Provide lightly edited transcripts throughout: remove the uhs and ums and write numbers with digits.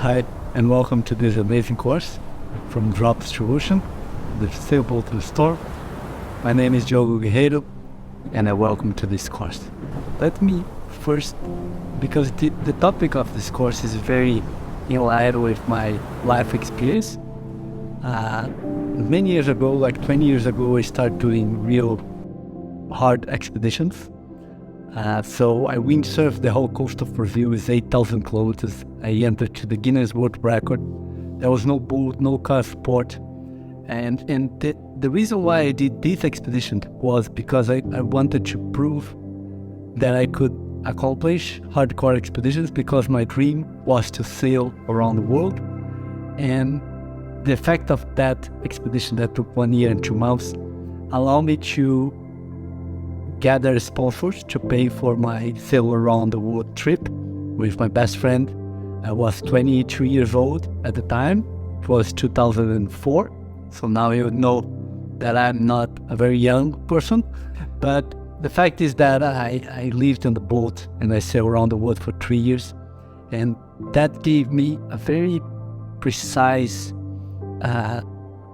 Hi, and welcome to this amazing course from Drops to Ocean, the sailboat to the storm. My name is Diogo Guerreiro, and I welcome to this course. Let me first, because the topic of this course is very in line with my life experience. Many years ago, like 20 years ago, I started doing real hard expeditions. So I windsurfed the whole coast of Brazil with 8,000 kilometers. I entered to the Guinness World Record. There was no boat, no car support. And the reason why I did this expedition was because I wanted to prove that I could accomplish hardcore expeditions, because my dream was to sail around the world. And the effect of that expedition that took 1 year and 2 months allowed me to gather sponsors to pay for my sail around the world trip with my best friend. I was 22 years old at the time. It was 2004. So now you know that I'm not a very young person. But the fact is that I lived on the boat and I sailed around the world for 3 years. And that gave me a very precise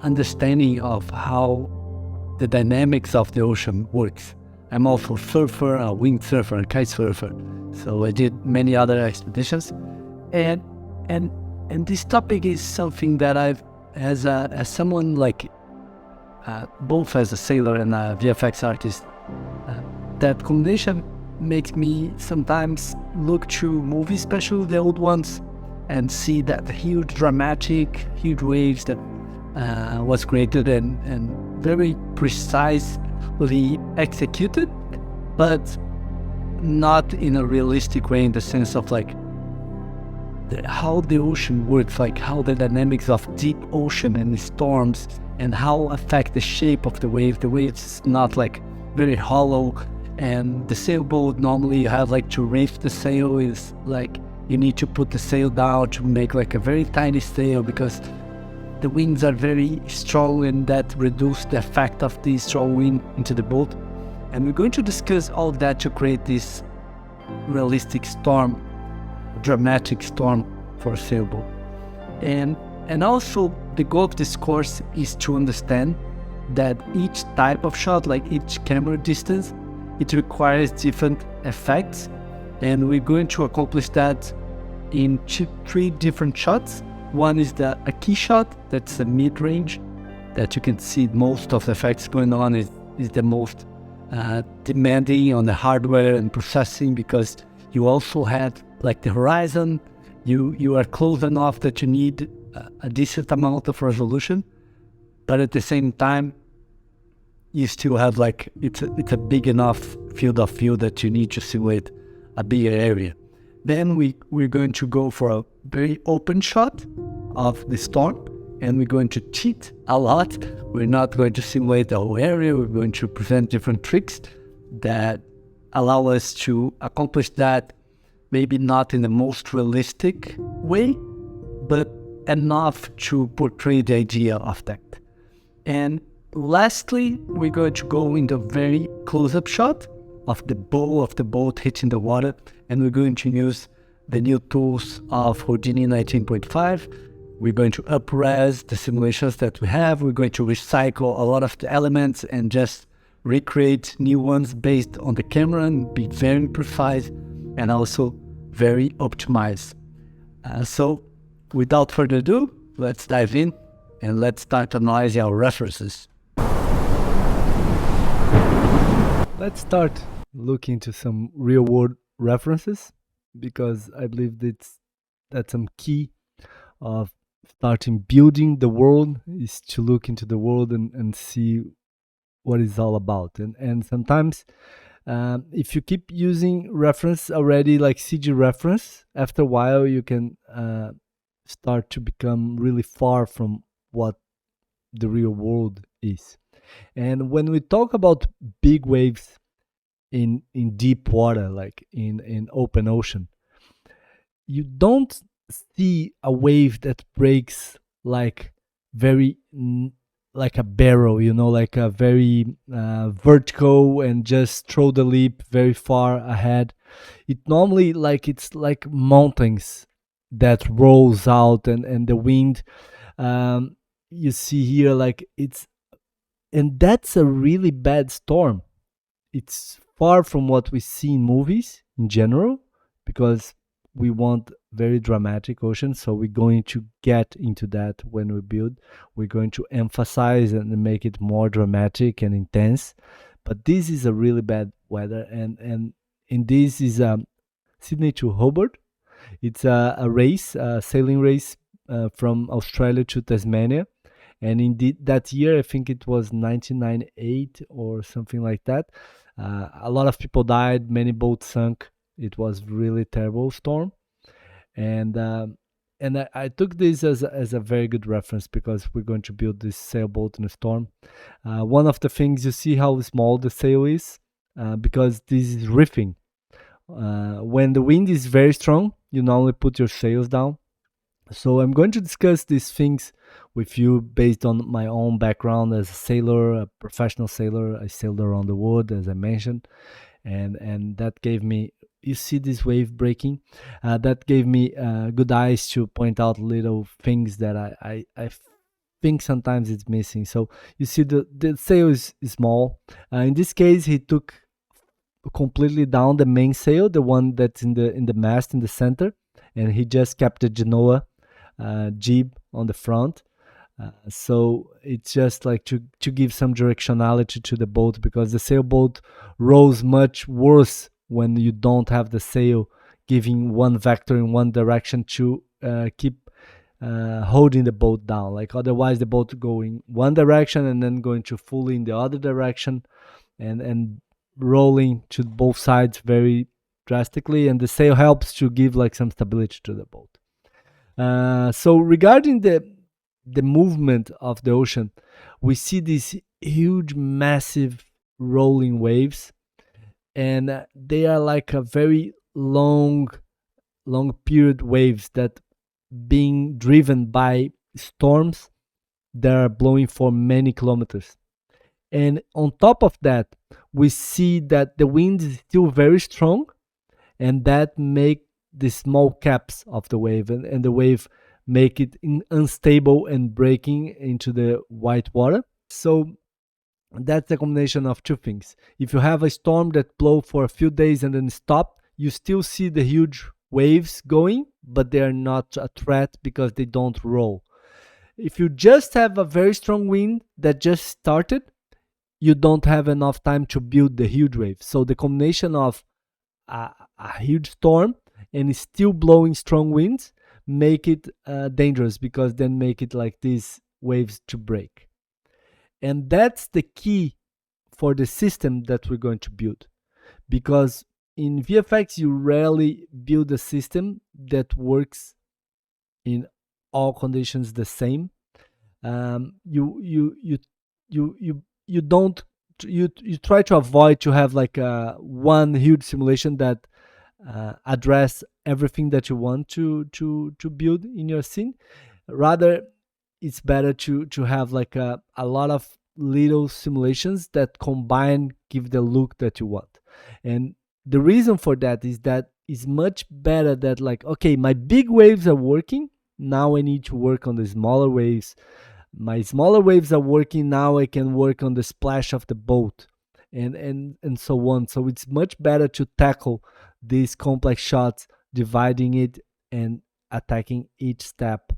understanding of how the dynamics of the ocean works. I'm also a surfer, a windsurfer, a kite surfer. So I did many other expeditions. And this topic is something that I've, as someone like, both as a sailor and a VFX artist, that combination makes me sometimes look through movies, especially the old ones, and see that huge dramatic, huge waves that was created and very precisely executed, but not in a realistic way, in the sense of like how the ocean works, like how the dynamics of deep ocean and storms and how affect the shape of the wave. The wave is not like very hollow, and the sailboat normally you have like to reef the sail, is like you need to put the sail down to make like a very tiny sail, because the winds are very strong and that reduce the effect of the strong wind into the boat. And we're going to discuss all that to create this realistic storm, dramatic storm for a sailboat. And also the goal of this course is to understand that each type of shot, like each camera distance, it requires different effects. And we're going to accomplish that in three different shots. One is a key shot, that's a mid-range, that you can see most of the effects going on, is the most demanding on the hardware and processing, because you also had like the horizon, you are close enough that you need a decent amount of resolution, but at the same time, you still have like, it's a big enough field of view that you need to simulate a bigger area. Then we're going to go for a very open shot of the storm, and we're going to cheat a lot. We're not going to simulate the whole area. We're going to present different tricks that allow us to accomplish that, maybe not in the most realistic way, but enough to portray the idea of that. And lastly, we're going to go in the very close-up shot of the bow of the boat hitting the water, and we're going to use the new tools of Houdini 19.5. We're going to up-res the simulations that we have. We're going to recycle a lot of the elements and just recreate new ones based on the camera and be very precise and also very optimized. So without further ado, let's dive in and let's start analyzing our references. Let's start looking into some real-world references, because I believe that's some key of starting building the world, is to look into the world and see what it's all about. And sometimes if you keep using reference already, like CG reference, after a while you can start to become really far from what the real world is. And when we talk about big waves in deep water, like in open ocean, you don't see a wave that breaks like very like a barrel, like a very vertical and just throw the leap very far ahead. It normally, like, it's like mountains that rolls out, and the wind, um, you see here, like it's, and that's a really bad storm. It's far from what we see in movies in general, because we want very dramatic oceans. So we're going to get into that when we build. We're going to emphasize and make it more dramatic and intense. But this is a really bad weather, and this is Sydney to Hobart. It's a race, a sailing race, from Australia to Tasmania. And in that year, I think it was 1998 or something like that. A lot of people died, many boats sunk. It was really terrible storm, and I took this as a very good reference, because we're going to build this sailboat in a storm. One of the things, you see how small the sail is, because this is riffing. When the wind is very strong, you normally put your sails down. So I'm going to discuss these things with you based on my own background as a sailor, a professional sailor. I sailed around the world, as I mentioned, and that gave me. You see this wave breaking, that gave me good eyes to point out little things that I think sometimes it's missing. So you see the sail is small. In this case, he took completely down the mainsail, the one that's in the mast in the center, and he just kept the Genoa jib on the front. So it's just like to give some directionality to the boat, because the sailboat rolls much worse when you don't have the sail giving one vector in one direction to keep holding the boat down. Like otherwise, the boat going one direction and then going to fully in the other direction, and rolling to both sides very drastically. And the sail helps to give like some stability to the boat. So regarding the movement of the ocean, we see these huge, massive rolling waves, and they are like a very long period waves that being driven by storms that are blowing for many kilometers. And on top of that, we see that the wind is still very strong, and that make the small caps of the wave, and the wave make it unstable and breaking into the white water. So that's a combination of two things. If you have a storm that blow for a few days and then stop, you still see the huge waves going, but they are not a threat because they don't roll. If you just have a very strong wind that just started, you don't have enough time to build the huge wave. So the combination of a huge storm and it's still blowing strong winds make it dangerous, because then make it like these waves to break. And that's the key for the system that we're going to build, because in VFX you rarely build a system that works in all conditions the same. You don't, you try to avoid to have like one huge simulation that address everything that you want to build in your scene. Rather, it's better to have like a lot of little simulations that combine give the look that you want. And the reason for that is that it's much better that, like, okay, my big waves are working, now I need to work on the smaller waves. My smaller waves are working, now I can work on the splash of the boat, and so on. So it's much better to tackle these complex shots, dividing it and attacking each step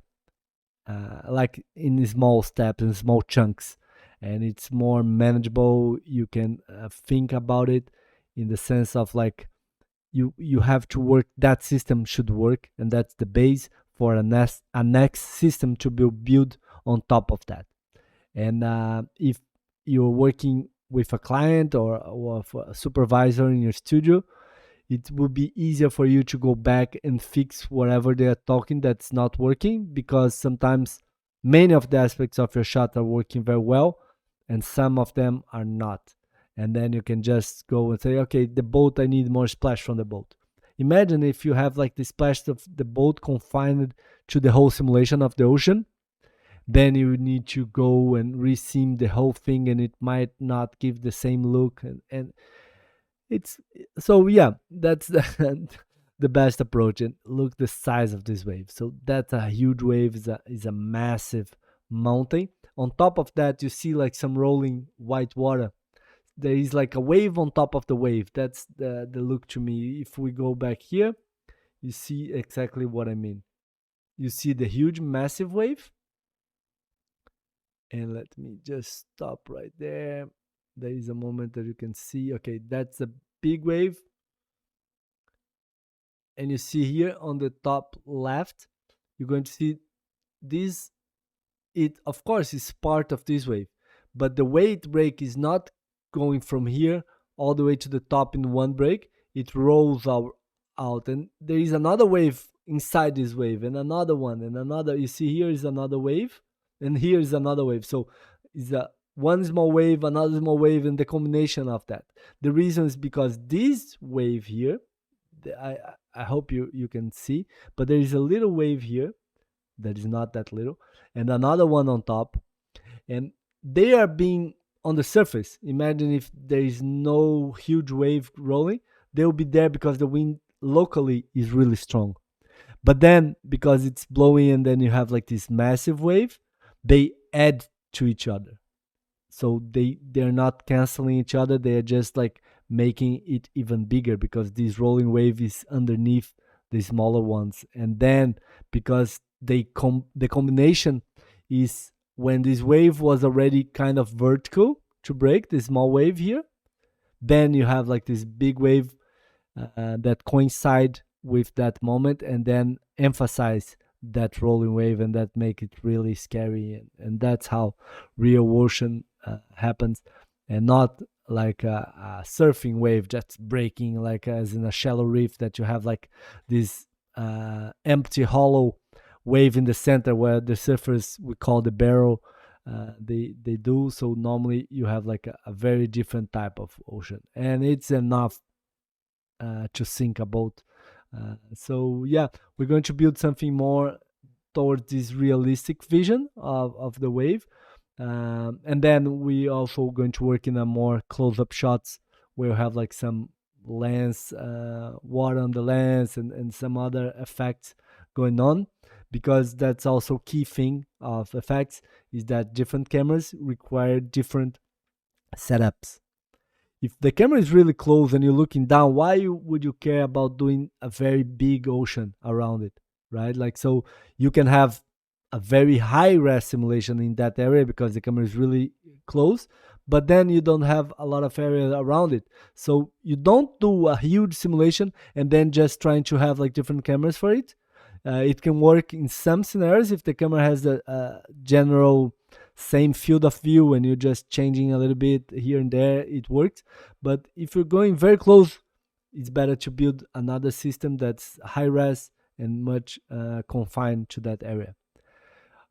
like in small steps and small chunks, and it's more manageable. You can think about it in the sense of like you have to work, that system should work, and that's the base for a next system to be built on top of that. And if you're working with a client or a supervisor in your studio, it will be easier for you to go back and fix whatever they are talking that's not working, because sometimes many of the aspects of your shot are working very well and some of them are not. And then you can just go and say, okay, the boat, I need more splash from the boat. Imagine if you have like the splash of the boat confined to the whole simulation of the ocean, then you need to go and reseam the whole thing, and it might not give the same look. And it's so, yeah, that's the best approach. And look the size of this wave. So that's a huge wave, is a massive mountain. On top of that, you see like some rolling white water. There is like a wave on top of the wave. That's the look to me. If we go back here, you see exactly what I mean. You see the huge massive wave. And let me just stop right there. There is a moment that you can see, okay, that's a big wave. And you see here on the top left, you're going to see this. It of course is part of this wave, but the weight break is not going from here all the way to the top in one break. It rolls out, and there is another wave inside this wave, and another one, and another. You see here is another wave, and here is another wave. So it's a one small wave, another small wave, and the combination of that. The reason is because this wave here, I hope you can see, but there is a little wave here that is not that little, and another one on top, and they are being on the surface. Imagine if there is no huge wave rolling, they'll be there because the wind locally is really strong. But then because it's blowing and then you have like this massive wave, they add to each other. So they're not canceling each other, they're just like making it even bigger because this rolling wave is underneath the smaller ones. And then because the combination is when this wave was already kind of vertical to break, this small wave here, then you have like this big wave that coincide with that moment and then emphasize that rolling wave, and that make it really scary. And that's how real ocean happens, and not like a surfing wave just breaking like as in a shallow reef that you have like this empty hollow wave in the center where the surfers, we call the barrel, they do. So normally you have like a very different type of ocean, and it's enough to sink a boat. So yeah, we're going to build something more towards this realistic vision of the wave. And then we also going to work in a more close-up shots where you have like some lens, water on the lens, and some other effects going on, because that's also key thing of effects is that different cameras require different setups. If the camera is really close and you're looking down, why would you care about doing a very big ocean around it, right? Like, so you can have a very high res simulation in that area because the camera is really close, but then you don't have a lot of area around it. So you don't do a huge simulation and then just trying to have like different cameras for it. It can work in some scenarios if the camera has a general same field of view and you're just changing a little bit here and there, it works. But if you're going very close, it's better to build another system that's high res and much confined to that area.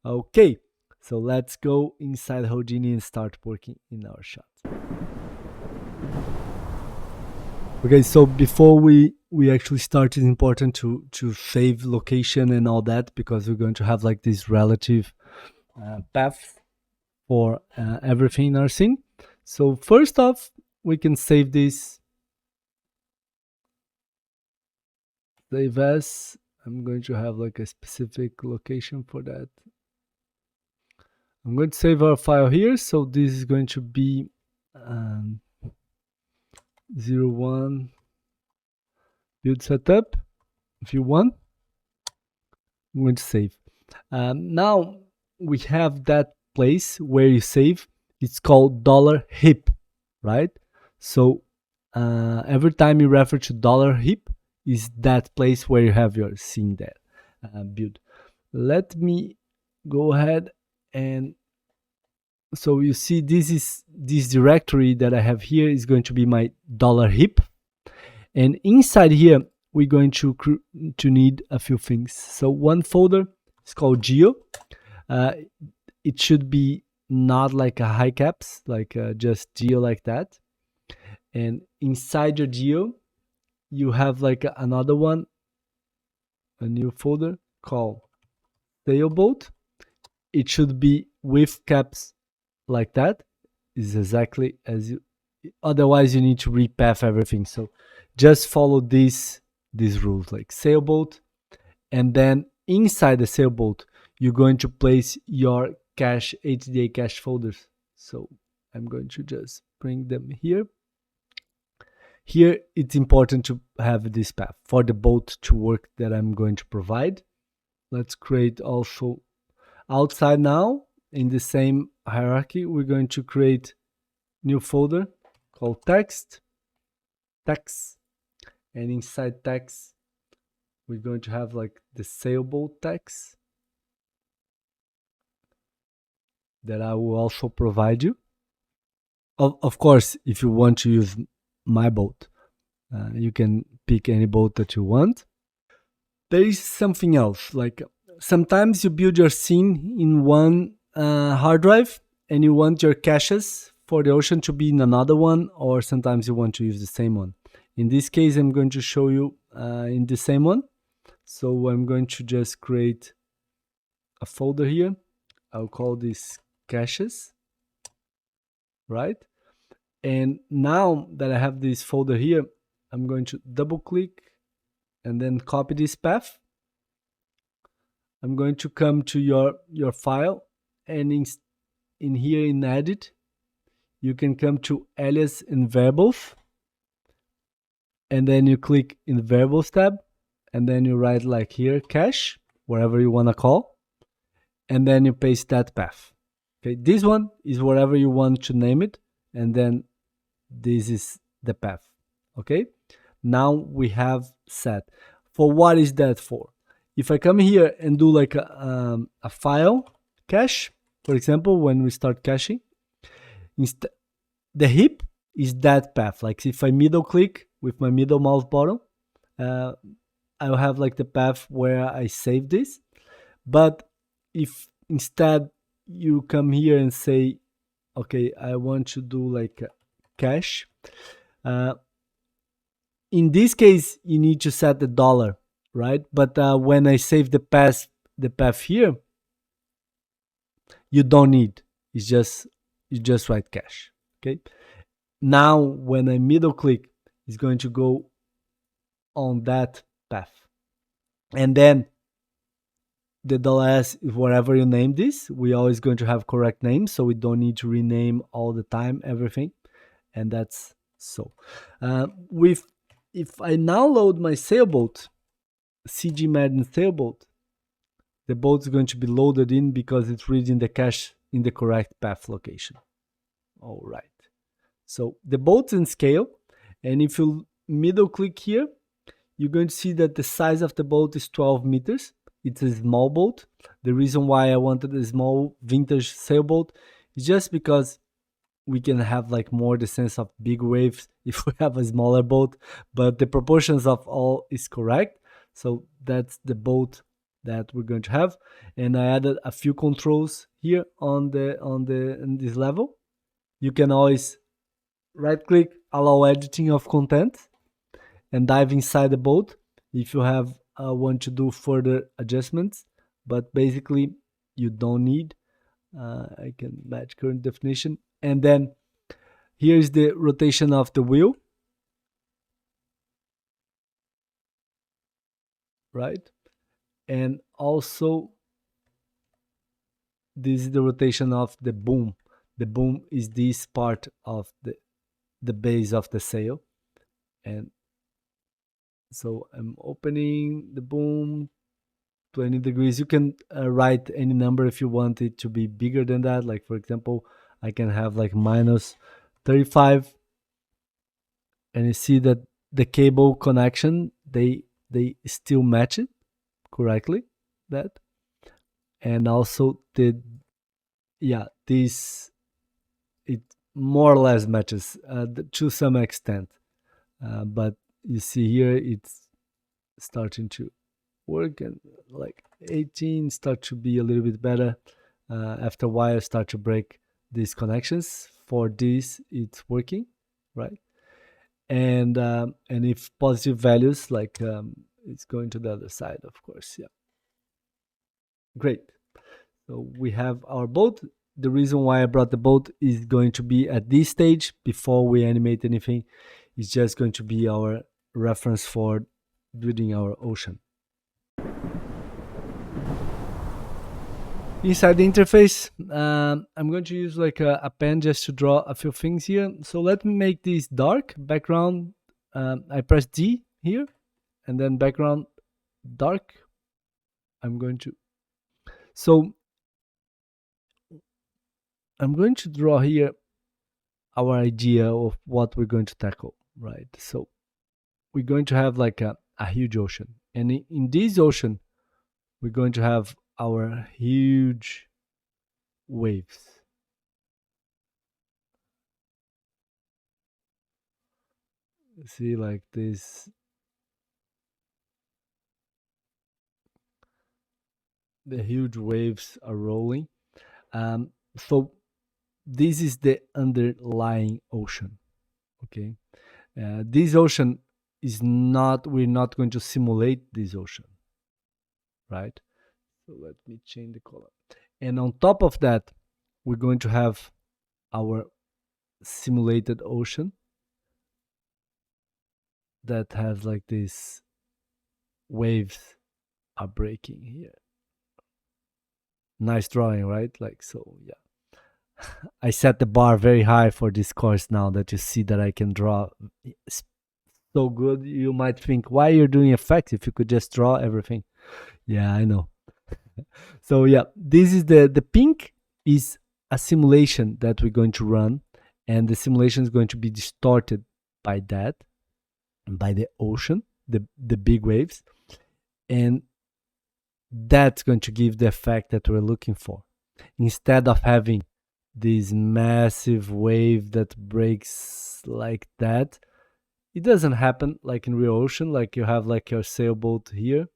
Okay, so let's go inside Houdini and start working in our shot. Okay, so before we actually start, it's important to save location and all that, because we're going to have like this relative path for everything in our scene. So first off, we can save this. Save as. I'm going to have like a specific location for that. I'm going to save our file here. So this is going to be 01 build setup. View 1. I'm going to save. Now we have that place where you save. It's called $hip, right? So every time you refer to $hip is that place where you have your scene there build. Let me go ahead, and so you see this directory that I have here is going to be my $hip, and inside here we're going to need a few things. So one folder is called geo. It should be not like a high caps, like just geo like that. And inside your geo, you have like another one, a new folder called sailboat. It should be with caps like that. Is exactly as you. Otherwise, you need to repath everything. So just follow this these rules like sailboat, and then inside the sailboat you're going to place your cache HDA cache folders. So I'm going to just bring them here. Here it's important to have this path for the boat to work that I'm going to provide. Let's create also outside now. In the same hierarchy, we're going to create new folder called text, and inside text we're going to have like the sailboat text that I will also provide you. Of course, if you want to use my boat, you can pick any boat that you want. There is something else, like sometimes you build your scene in one hard drive and you want your caches for the ocean to be in another one, or sometimes you want to use the same one. In this case, I'm going to show you in the same one. So I'm going to just create a folder here. I'll call this caches, right? And now that I have this folder here, I'm going to double click and then copy this path. I'm going to come to your file, and in here in edit, you can come to alias and variables, and then you click in the variables tab, and then you write like here cache, wherever you want to call, and then you paste that path. Okay, this one is whatever you want to name it, and then this is the path. Okay, now we have set. For what is that for? If I come here and do like a file cache, for example, when we start caching, the heap is that path. Like if I middle click with my middle mouse button, I'll have like the path where I save this. But if instead you come here and say, okay, I want to do like a cache, in this case you need to set the dollar, right? But when I save the path here, you don't need. It's just you just write cache. Okay. Now when I middle click, it's going to go on that path, and then the $s is whatever you name this. We're always going to have correct names, so we don't need to rename all the time everything, and that's so. If I now load my sailboat, CG Madden sailboat, the boat is going to be loaded in because it's reading the cache in the correct path location. All right. So the boat's in scale, and if you middle click here, you're going to see that the size of the boat is 12 meters. It's a small boat. The reason why I wanted a small vintage sailboat is just because we can have like more the sense of big waves if we have a smaller boat, but the proportions of all is correct. So that's the boat that we're going to have. And I added a few controls here on this level. You can always right click, allow editing of content, and dive inside the boat if you have want to do further adjustments, but basically you don't need. I can match current definition, and then here's the rotation of the wheel, right? And also this is the rotation of the boom. The boom is this part of the base of the sail, and so I'm opening the boom 20 degrees. You can write any number if you want it to be bigger than that. Like for example, I can have like minus 35, and you see that the cable connection, they still match it correctly, that, and also this it more or less matches to some extent, but you see here it's starting to work, and like 18 start to be a little bit better. After a while start to break these connections. For this it's working, right? And if positive values, like it's going to the other side, of course. Yeah, great. So we have our boat. The reason why I brought the boat is going to be at this stage before we animate anything. It's just going to be our reference for building our ocean. Inside the interface, I'm going to use like a pen just to draw a few things here. So let me make this dark background. I press D here, and then background dark. I'm going to draw here our idea of what we're going to tackle, right? So we're going to have like a huge ocean, and in this ocean we're going to have our huge waves. See, like this, the huge waves are rolling. So this is the underlying ocean. Okay, this ocean is not. We're not going to simulate this ocean, right? So let me change the color. And on top of that, we're going to have our simulated ocean that has like these waves are breaking here. Nice drawing, right? Like so, yeah. I set the bar very high for this course now that you see that I can draw so good. You might think, why you're doing effects if you could just draw everything? Yeah, I know. So yeah, this is the pink is a simulation that we're going to run, and the simulation is going to be distorted by that, by the ocean, the big waves, and that's going to give the effect that we're looking for. Instead of having this massive wave that breaks like that, it doesn't happen like in real ocean. Like you have like your sailboat here,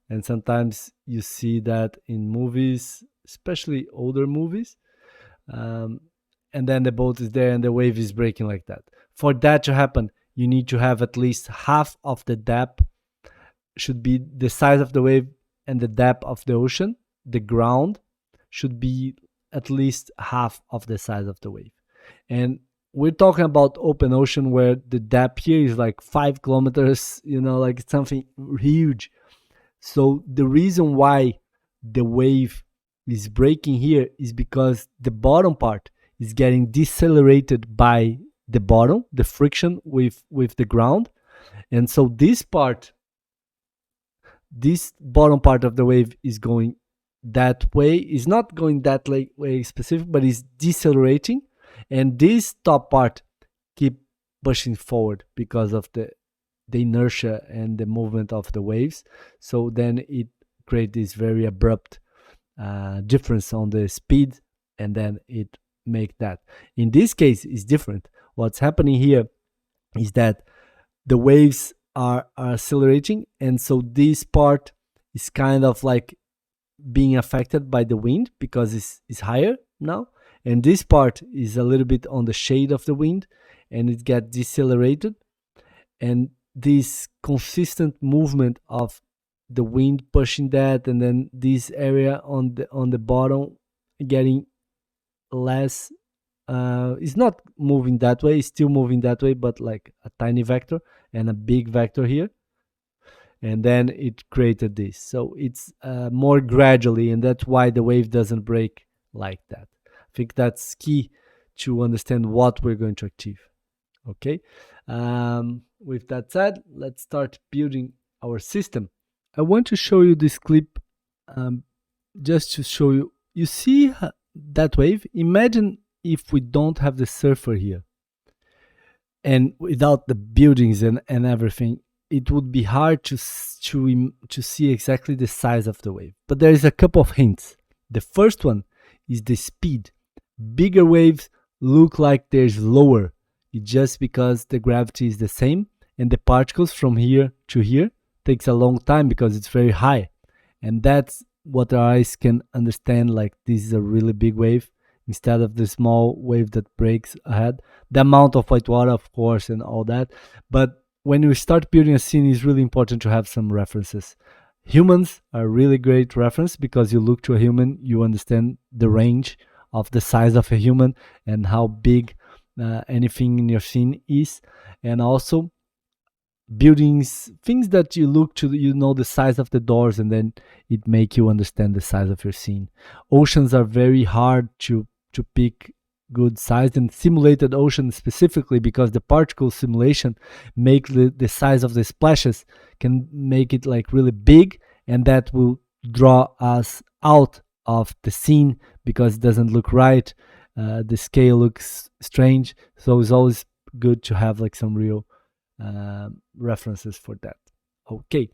and sometimes you see that in movies, especially older movies, and then the boat is there and the wave is breaking like that. For that to happen, you need to have at least half of the depth should be the size of the wave, and the depth of the ocean, the ground, should be at least half of the size of the wave. And we're talking about open ocean where the depth here is like 5 kilometers, like it's something huge. So the reason why the wave is breaking here is because the bottom part is getting decelerated by the bottom, the friction with the ground. And so this bottom part of the wave is going that way. Is not going that way specific, but is decelerating, and this top part keep pushing forward because of the inertia and the movement of the waves. So then it creates this very abrupt difference on the speed, and then it make that. In this case, it's different. What's happening here is that the waves are accelerating, and so this part is kind of like being affected by the wind because it's higher now, and this part is a little bit on the shade of the wind, and it gets decelerated, and this consistent movement of the wind pushing that, and then this area on the bottom getting less. It's not moving that way, it's still moving that way, but like a tiny vector and a big vector here, and then it created this. So it's more gradually, and that's why the wave doesn't break like that. I think that's key to understand what we're going to achieve. Okay, with that said, let's start building our system. I want to show you this clip just to show you. You see that wave? Imagine if we don't have the surfer here, and without the buildings and everything, it would be hard to see exactly the size of the wave. But there is a couple of hints. The first one is the speed. Bigger waves look like they're lower. It's just because the gravity is the same, and the particles from here to here takes a long time because it's very high. And that's what our eyes can understand, like this is a really big wave instead of the small wave that breaks ahead. The amount of white water, of course, and all that. But when you start building a scene, it's really important to have some references. Humans are a really great reference because you look to a human, you understand the range of the size of a human and how big anything in your scene is. And also buildings, things that you look to, you know the size of the doors, and then it make you understand the size of your scene. Oceans are very hard to pick good size, and simulated ocean specifically, because the particle simulation make the size of the splashes can make it like really big, and that will draw us out of the scene because it doesn't look right. The scale looks strange, so it's always good to have like some real references for that. Okay,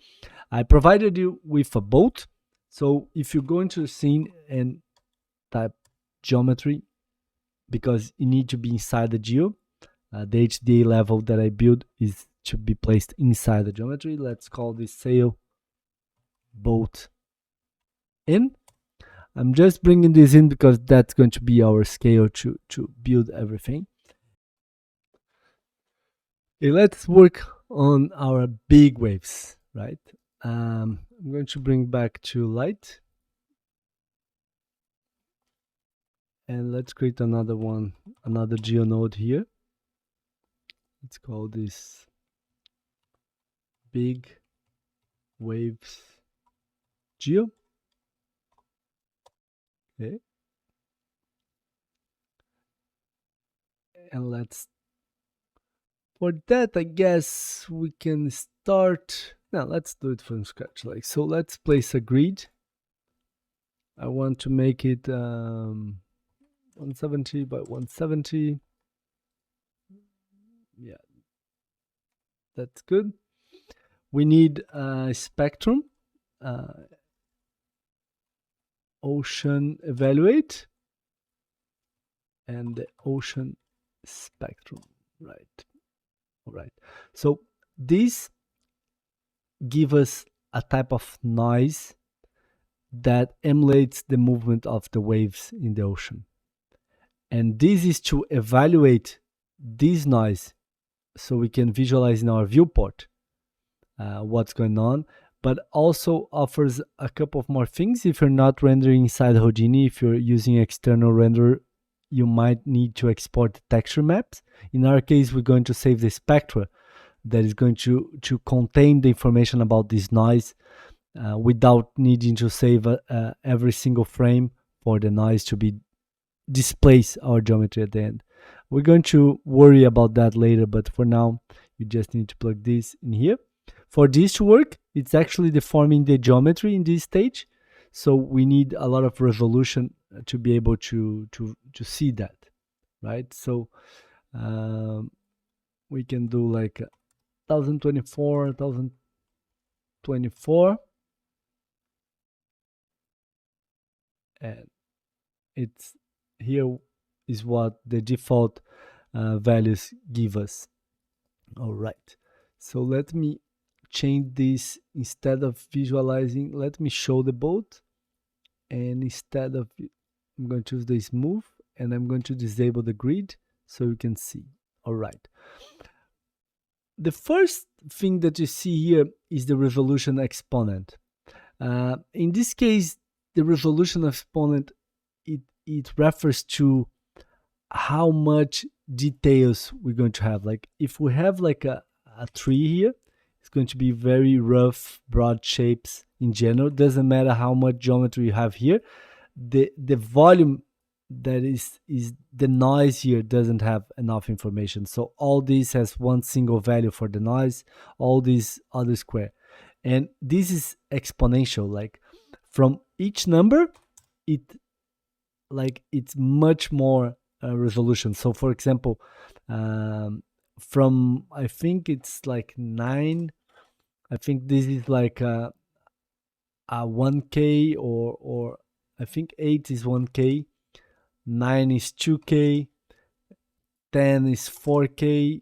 I provided you with a boat. So if you go into the scene and type geometry, because you need to be inside the geo, the HDA level that I built is to be placed inside the geometry. Let's call this sail boat in. I'm just bringing this in because that's going to be our scale to build everything. Okay, let's work on our big waves, right? I'm going to bring back to light. And let's create another one, another geo node here. Let's call this big waves geo. Okay. And for that, I guess we can start. Now let's do it from scratch. Like, so let's place a grid. I want to make it 170 by 170. Yeah, that's good. We need a spectrum, ocean evaluate, and the ocean spectrum, right? All right. So this give us a type of noise that emulates the movement of the waves in the ocean. And this is to evaluate this noise so we can visualize in our viewport what's going on, but also offers a couple of more things. If you're not rendering inside Houdini, if you're using external renderer, you might need to export the texture maps. In our case, we're going to save the spectra that is going to contain the information about this noise without needing to save every single frame for the noise to be displace our geometry at the end. We're going to worry about that later, but for now, you just need to plug this in here. For this to work, it's actually deforming the geometry in this stage, so we need a lot of resolution to be able to see that, right? So we can do like 1024, 1024, and it's here is what the default values give us. All right, so let me change this. Instead of visualizing, let me show the boat, and instead of, I'm going to choose the smooth, and I'm going to disable the grid so you can see. All right, the first thing that you see here is the resolution exponent. In this case, the resolution exponent, it refers to how much details we're going to have. Like if we have like a tree here, it's going to be very rough, broad shapes in general. Doesn't matter how much geometry you have here. The volume that is the noise here doesn't have enough information. So all this has one single value for the noise, all these other square. And this is exponential. Like from each number, it's much more resolution. So for example, from, I think it's like 9, I think this is like a 1K, or I think 8 is 1K, 9 is 2K, 10 is 4K,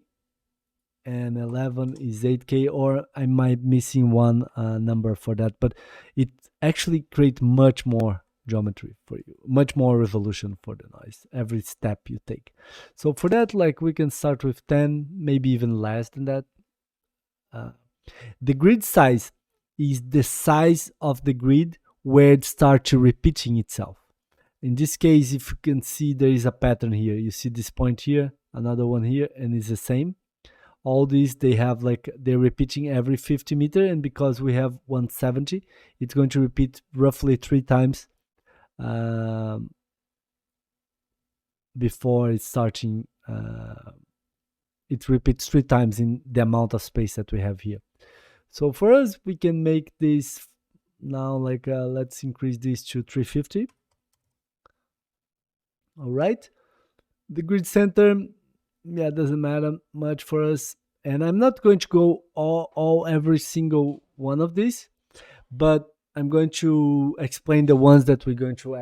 and 11 is 8K, or I might missing one number for that, but it actually creates much more geometry for you, much more resolution for the noise every step you take. So for that, like we can start with 10, maybe even less than that. The grid size is the size of the grid where it starts repeating itself. In this case, if you can see, there is a pattern here. You see this point here, another one here, and it's the same. all these, they have like, they're repeating every 50 meter, and because we have 170, it's going to repeat roughly 3 times um, before it's starting. It repeats 3 times in the amount of space that we have here. So for us, we can make this now like, let's increase this to 350. All right. The grid center, yeah, doesn't matter much for us. And I'm not going to go all every single one of these, but I'm going to explain the ones that we're going to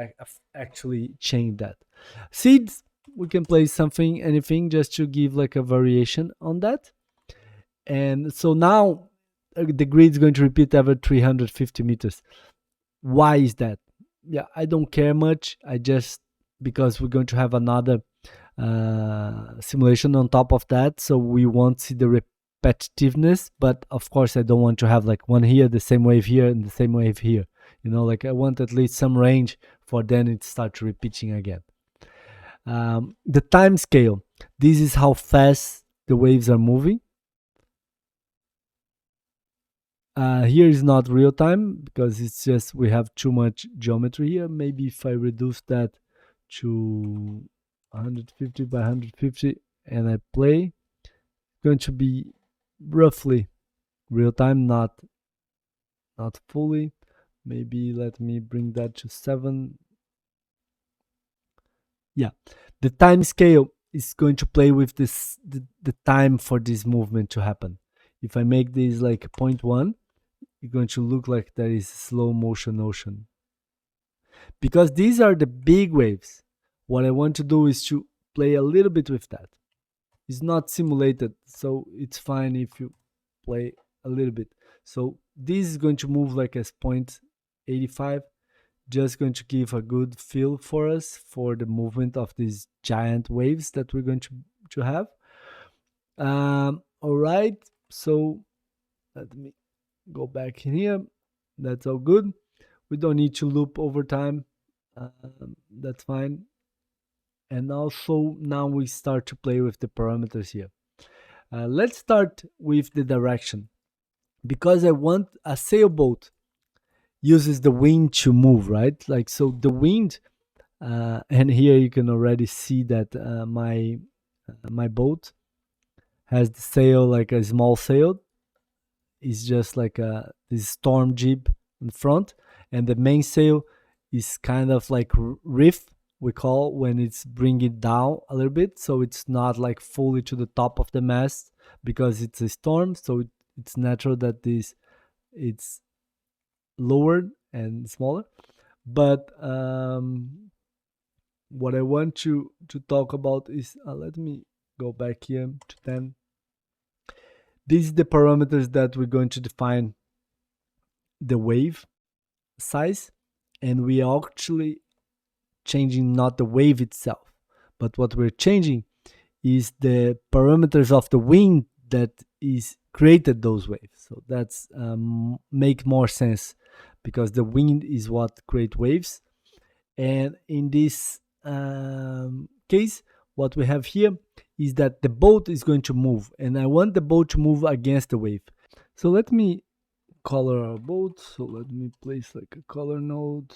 actually change that. Seeds, we can place something, anything, just to give like a variation on that. And so now the grid is going to repeat every 350 meters. Why is that? Yeah, I don't care much. I just, because we're going to have another simulation on top of that, so we won't see the repetitiveness. But of course, I don't want to have like one here, the same wave here, and the same wave here. Like I want at least some range for then it starts repeating again. The time scale, this is how fast the waves are moving. Here is not real time because it's just we have too much geometry here. Maybe if I reduce that to 150 by 150 and I play, it's going to be roughly real time, not fully. Maybe let me bring that to 7. Yeah, the time scale is going to play with this the time for this movement to happen. If I make this like 0.1, it's going to look like there is slow motion ocean. Because these are the big waves, what I want to do is to play a little bit with that. It's not simulated, so it's fine if you play a little bit. So this is going to move like as 0.85, just going to give a good feel for us for the movement of these giant waves that we're going to have. All right, so let me go back in here. That's all good. We don't need to loop over time. That's fine. And also now we start to play with the parameters here. Let's start with the direction, because I want a sailboat uses the wind to move, right? Like, so the wind, and here you can already see that my boat has the sail, like a small sail. It's just like this storm jib in front, and the main sail is kind of like reef, we call when it's bringing down a little bit, so it's not like fully to the top of the mast because it's a storm. So it's natural that it's lowered and smaller. But what I want to talk about is, let me go back here to 10. These are the parameters that we're going to define the wave size, and we are actually changing not the wave itself, but what we're changing is the parameters of the wind that is created those waves. So that's make more sense, because the wind is what create waves. And in this case, what we have here is that the boat is going to move, and I want the boat to move against the wave. So let me color our boat. So let me place like a color node.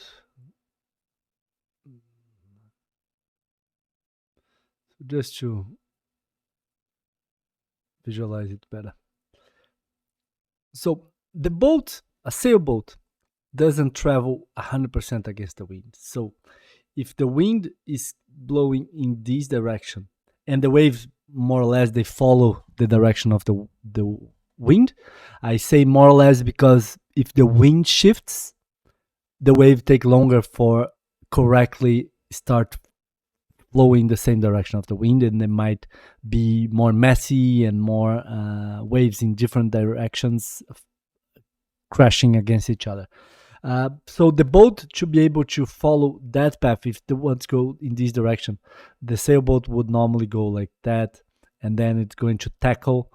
Just to visualize it better. So the boat, a sailboat, doesn't travel 100% against the wind. So if the wind is blowing in this direction and the waves more or less they follow the direction of the wind, I say more or less because if the wind shifts, the wave take longer for correctly start flowing the same direction of the wind, and they might be more messy and more waves in different directions crashing against each other. So the boat should be able to follow that path. If the ones go in this direction, the sailboat would normally go like that, and then it's going to tackle,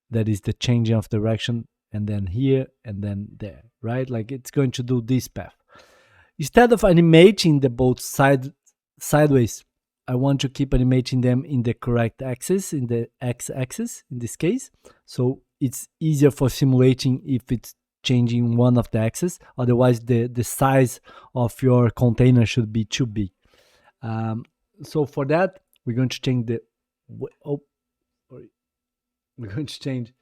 that is the changing of direction, and then here and then there, right? Like it's going to do this path. Instead of animating the boat sideways, I want to keep animating them in the correct axis, in the x-axis in this case. So it's easier for simulating if it's changing one of the axes. Otherwise, the size of your container should be too big. So for that, we're going to change we're going to change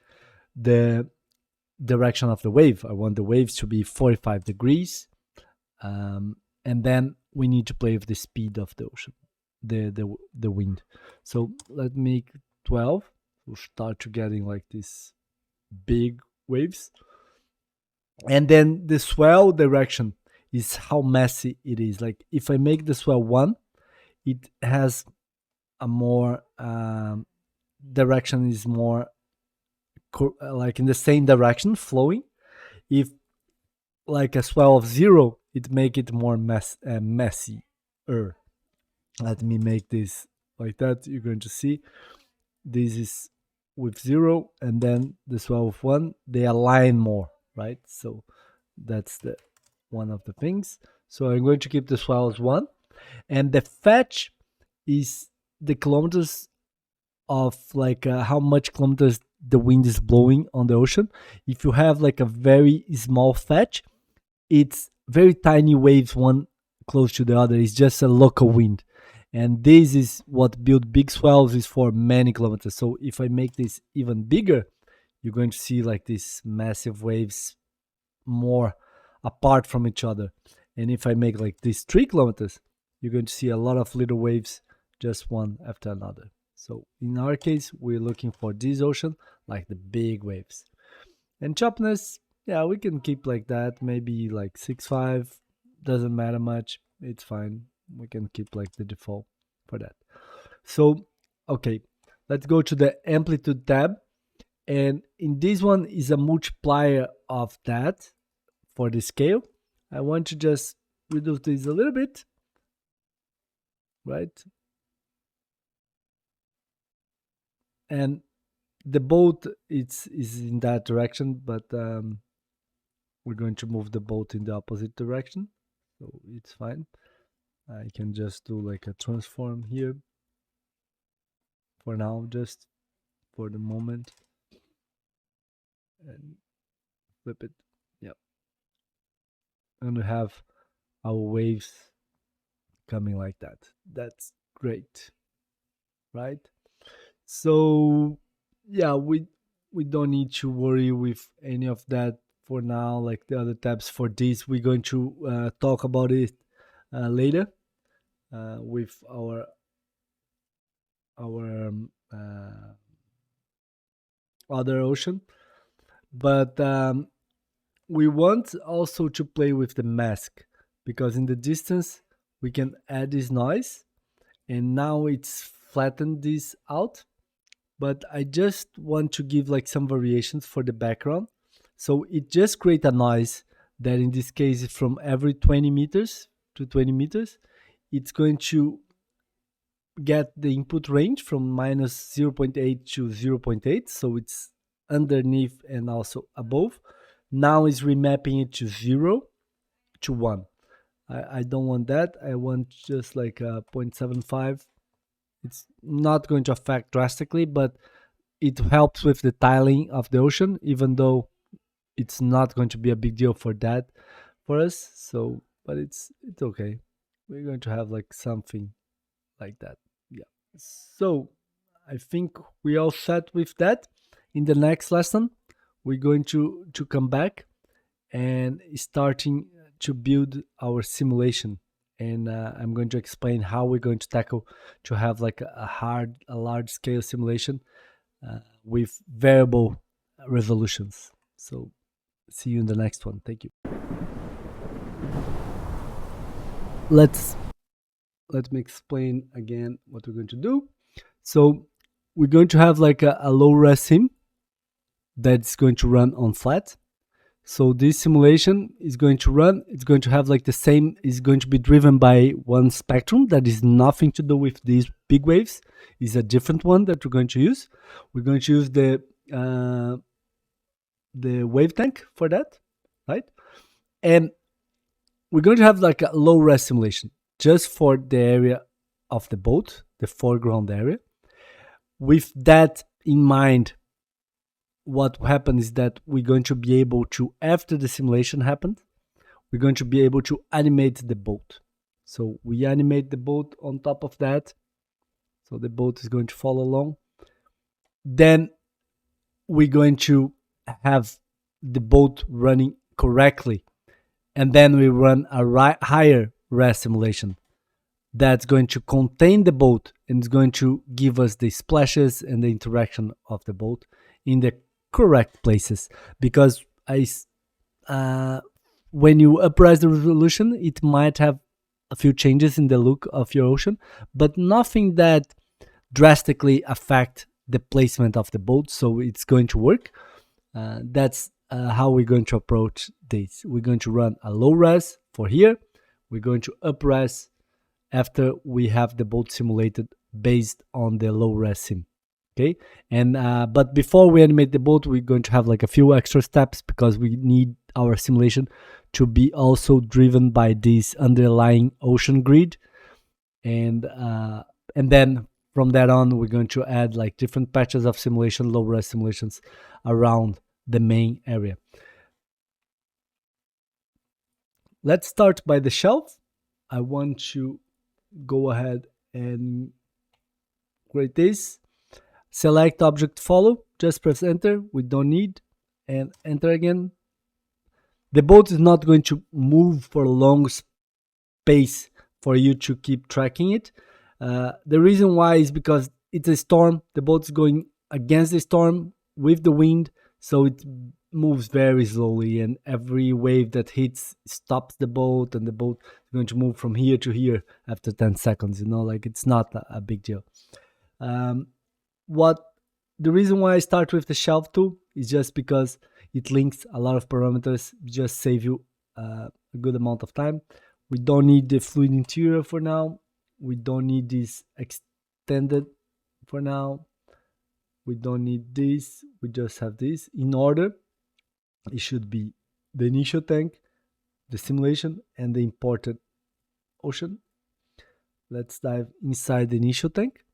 the direction of the wave. I want the waves to be 45 degrees. And then we need to play with the speed of the ocean, the wind. So let me make 12. We'll start to getting like these big waves. And then the swell direction is how messy it is. Like if I make the swell 1, it has a more direction is more like in the same direction flowing. If like a swell of 0, it make it more messier. Let me make this like that. You're going to see this is with 0, and then the swell of 1, they align more, right? So that's the one of the things. So I'm going to keep the swell as 1, and the fetch is the kilometers of like how much kilometers the wind is blowing on the ocean. If you have like a very small fetch, it's very tiny waves, one close to the other. It's just a local wind, and this is what build big swells is for many kilometers. So if I make this even bigger, you're going to see like these massive waves more apart from each other. And if I make like these 3 kilometers, you're going to see a lot of little waves, just one after another. So in our case, we're looking for this ocean, like the big waves. And choppiness, yeah, we can keep like that, maybe like 6.5, doesn't matter much, it's fine. We can keep like the default for that. So, okay, let's go to the amplitude tab. And in this one is a multiplier of that for the scale. I want to just reduce this a little bit, right? And the boat is in that direction, but we're going to move the boat in the opposite direction, so it's fine. I can just do like a transform here for now, just for the moment, and flip it. Yep. And we have our waves coming like that. That's great, right? So yeah, we don't need to worry with any of that for now. Like the other tabs for this, we're going to talk about it later with our other ocean. But we want also to play with the mask, because in the distance we can add this noise, and now it's flattened this out. But I just want to give like some variations for the background. So it just creates a noise that in this case is from every 20 meters to 20 meters. It's going to get the input range from minus 0.8 to 0.8. So it's underneath and also above. Now is remapping it to 0 to 1. I don't want that. I want just like a 0.75. It's not going to affect drastically, but it helps with the tiling of the ocean, even though it's not going to be a big deal for that for us. So, but it's okay. We're going to have like something like that. Yeah. So I think we all set with that. In the next lesson, we're going to come back and starting to build our simulation. And I'm going to explain how we're going to tackle to have like a large scale simulation with variable resolutions. So see you in the next one. Thank you. Let me explain again what we're going to do. So we're going to have like a low res sim that's going to run on flat. So this simulation is going to run, it's going to have like the same, is going to be driven by one spectrum that is nothing to do with these big waves. It's a different one that we're going to use. We're going to use the wave tank for that, right? And we're going to have like a low res simulation just for the area of the boat, the foreground area. With that in mind, what happens is that we're going to be able to, after the simulation happened, we're going to be able to animate the boat. So we animate the boat on top of that. So the boat is going to follow along. Then we're going to have the boat running correctly. And then we run a higher res simulation that's going to contain the boat and is going to give us the splashes and the interaction of the boat in the correct places. Because when you uprise the resolution, it might have a few changes in the look of your ocean, but nothing that drastically affect the placement of the boat, so it's going to work. That's how we're going to approach this. We're going to run a low res for here. We're going to up res after we have the boat simulated based on the low res sim. Okay, and but before we animate the boat, we're going to have like a few extra steps because we need our simulation to be also driven by this underlying ocean grid, and then from that on, we're going to add like different patches of simulation, low res simulations around the main area. Let's start by the shelf. I want to go ahead and create this. Select object follow, just press enter. We don't need, and enter again. The boat is not going to move for a long space for you to keep tracking it. The reason why is because it's a storm. The boat's going against the storm with the wind, so it moves very slowly, and every wave that hits stops the boat, and the boat is going to move from here to here after 10 seconds. Like it's not a big deal. The reason why I start with the shelf tool is just because it links a lot of parameters, just save you a good amount of time. We don't need the fluid interior for now. We don't need this extended for now. We don't need this. We just have this. In order, it should be the initial tank, the simulation, and the imported ocean. Let's dive inside the initial tank.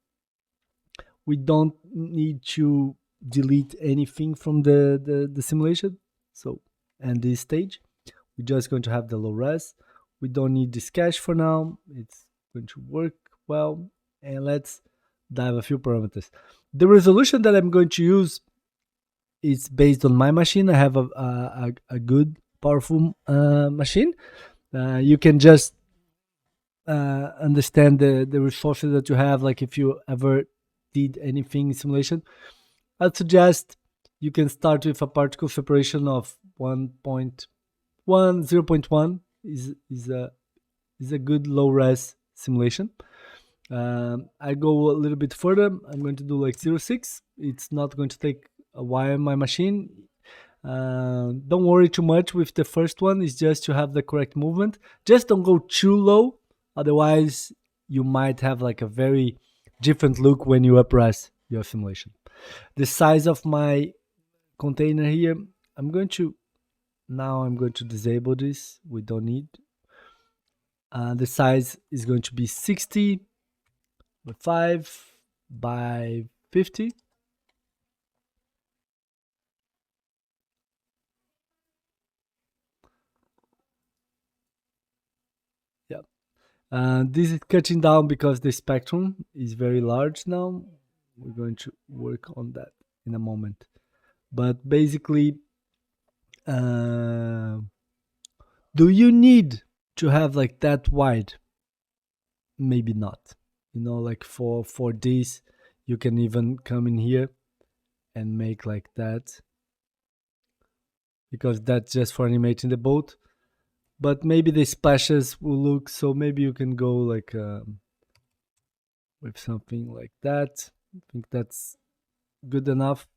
We don't need to delete anything from the simulation. So, and this stage, we're just going to have the low res. We don't need this cache for now. It's going to work well. And let's dive a few parameters. The resolution that I'm going to use is based on my machine. I have a good, powerful machine. You can just understand the resources that you have. Like if you ever did anything in simulation, I'd suggest you can start with a particle separation of 1.1, 0.1 is a good low res simulation. I go a little bit further. I'm going to do like 0.6. It's not going to take a while on my machine. Don't worry too much with the first one. It's just to have the correct movement. Just don't go too low, otherwise you might have like a very different look when you upres your simulation. The size of my container here, I'm going to disable this. We don't need. The size is going to be 60 by 5 by 50. Yeah. This is cutting down because the spectrum is very large now. We're going to work on that in a moment. But basically, do you need to have like that wide? Maybe not. Like for this, you can even come in here and make like that, because that's just for animating the boat. But maybe the splashes will look, so maybe you can go like with something like that. I think that's good enough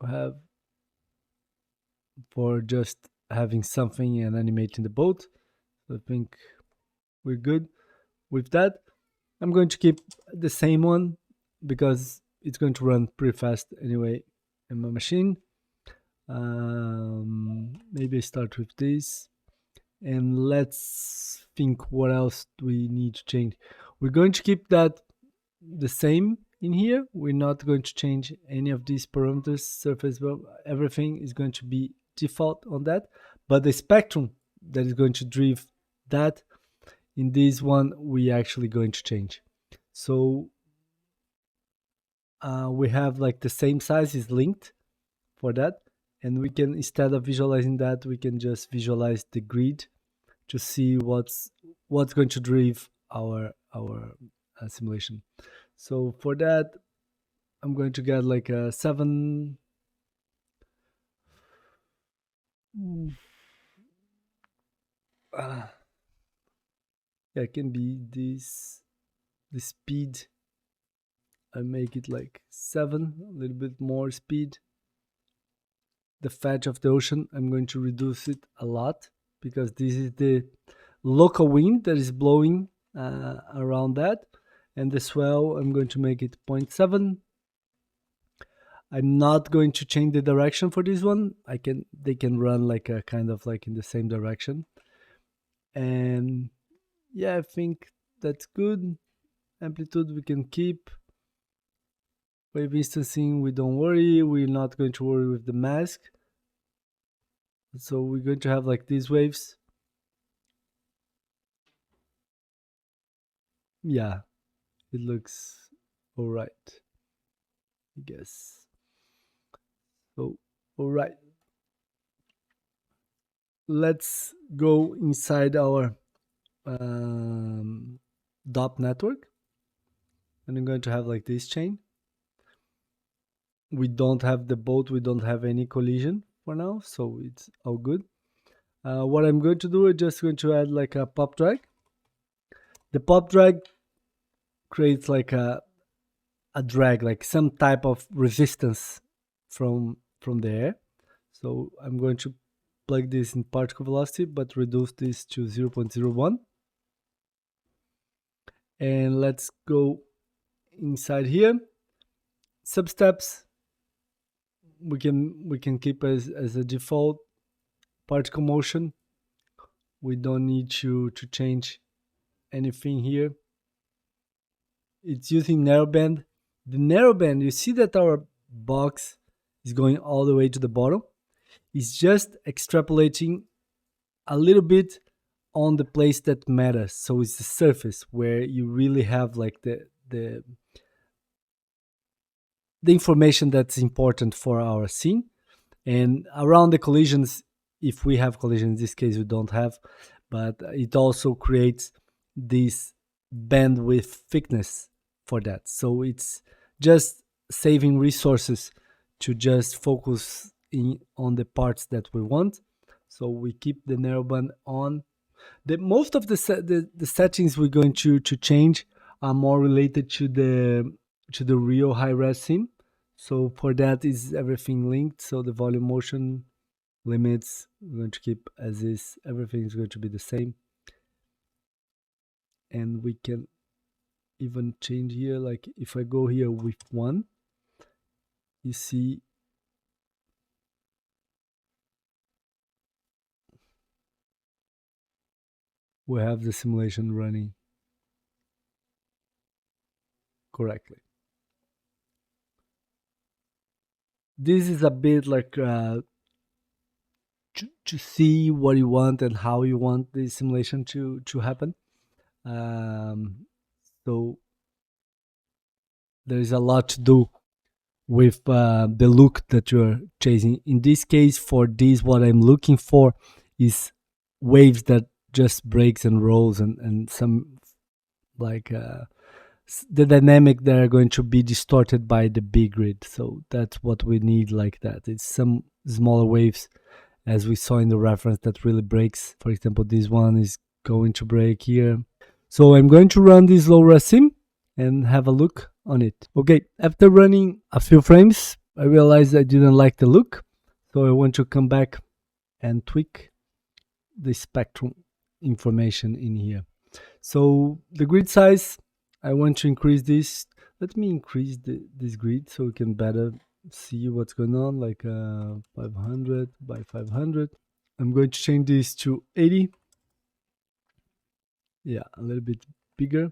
to have for just having something and animating the boat. So I think we're good with that. I'm going to keep the same one because it's going to run pretty fast anyway in my machine. Maybe I start with this, And let's think what else do we need to change. We're going to keep that the same in here. We're not going to change any of these parameters. Surface, well, everything is going to be default on that. But the spectrum that is going to drive that, in this one, we actually going to change. So we have like the same size is linked for that. And we can, instead of visualizing that, we can just visualize the grid to see what's going to drive our simulation. So for that, I'm going to get like a 7. Yeah, it can be this. The speed, I make it like 7, a little bit more speed. The fetch of the ocean, I'm going to reduce it a lot because this is the local wind that is blowing around that. And the swell, I'm going to make it 0.7. I'm not going to change the direction for this one. They can run like a kind of like in the same direction. And yeah, I think that's good. Amplitude we can keep. Wave instancing, we don't worry. We're not going to worry with the mask. So we're going to have like these waves. Yeah, it looks all right, I guess. So, all right. Let's go inside our DOP network. And I'm going to have like this chain. We don't have the boat, we don't have any collision for now, so it's all good. What I'm going to do is just going to add like a pop drag. The pop drag creates like a drag, like some type of resistance from the air. So I'm going to plug this in particle velocity, but reduce this to 0.01. And let's go inside here. Substeps we can keep as a default. Particle motion, we don't need to change anything here. It's using narrowband. The narrowband, you see that our box is going all the way to the bottom. It's just extrapolating a little bit on the place that matters. So it's the surface where you really have like the information that's important for our scene. And around the collisions, if we have collision, in this case we don't have, but it also creates this bandwidth thickness for that. So it's just saving resources to just focus on the parts that we want. So we keep the narrowband on. Most of the settings we're going to change are more related to the real high res scene. So for that is everything linked. So the volume motion limits we're going to keep as is. Everything is going to be the same. And we can even change here. Like if I go here with 1, you see we have the simulation running correctly. This is a bit like to see what you want and how you want the simulation to happen. So there is a lot to do with the look that you're chasing. In this case, for this, what I'm looking for is waves that just breaks and rolls and some like the dynamic that are going to be distorted by the big grid. So that's what we need like that. It's some smaller waves, as we saw in the reference, that really breaks. For example, this one is going to break here. So I'm going to run this low res sim and have a look on it. Okay, after running a few frames, I realized I didn't like the look. So I want to come back and tweak the spectrum information in here. So the grid size, I want to increase this. Let me increase this grid so we can better see what's going on, like 500 by 500. I'm going to change this to 80. Yeah, a little bit bigger.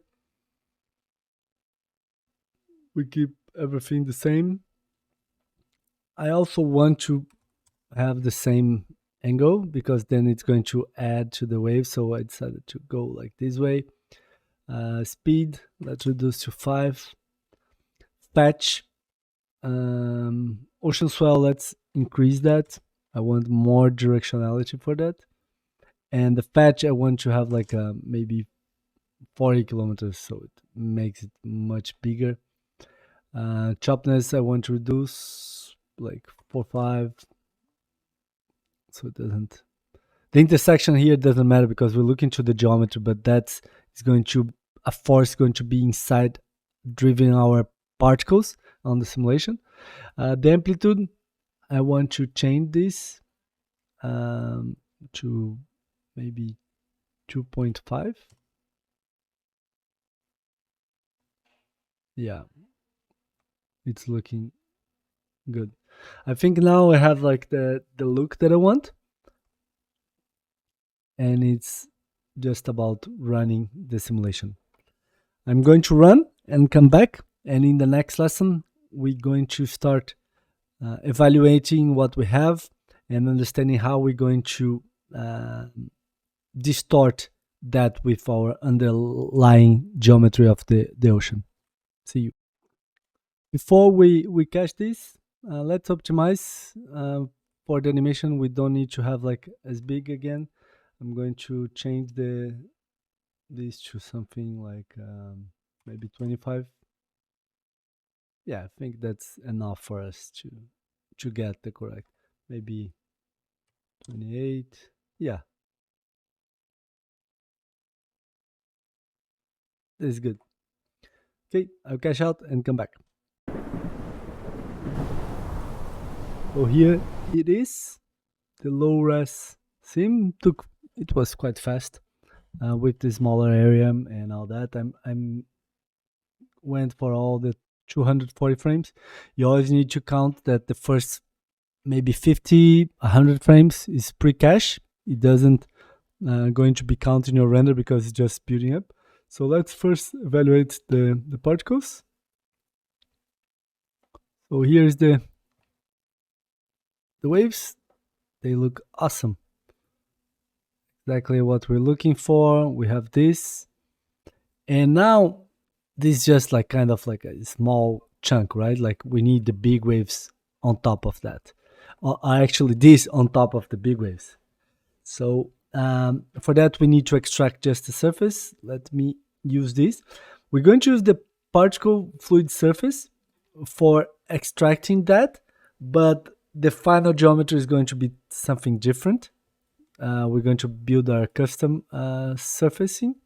We keep everything the same. I also want to have the same angle because then it's going to add to the wave. So I decided to go like this way. Speed, let's reduce to 5. Patch, ocean swell, let's increase that. I want more directionality for that. And the patch, I want to have like maybe 40 kilometers, so it makes it much bigger. Choppiness, I want to reduce like 4, 5, so it doesn't. The intersection here doesn't matter because we're looking to the geometry, but that's is going to a force going to be inside driving our particles on the simulation. The amplitude, I want to change this to maybe 2.5. Yeah, it's looking good. I think now I have like the look that I want, and it's just about running the simulation. I'm going to run and come back, and in the next lesson, we're going to start evaluating what we have and understanding how we're going to uh, distort that with our underlying geometry of the ocean. See you. Before we catch this, let's optimize for the animation. We don't need to have like as big again. I'm going to change this to something like maybe 25. Yeah, I think that's enough for us to get the correct. Maybe 28. Yeah, this is good. Okay, I'll cash out and come back. So here it is. The low res sim took, it was quite fast with the smaller area and all that. I'm went for all the 240 frames. You always need to count that the first maybe 50, 100 frames is pre-cache. It doesn't going to be counting your render because it's just building up. So let's first evaluate the particles. So here's the waves. They look awesome. Exactly what we're looking for. We have this. And now this is just like kind of like a small chunk, right? Like we need the big waves on top of that. Or actually this on top of the big waves. So for that, we need to extract just the surface. Let me use this. We're going to use the particle fluid surface for extracting that, but the final geometry is going to be something different. We're going to build our custom surfacing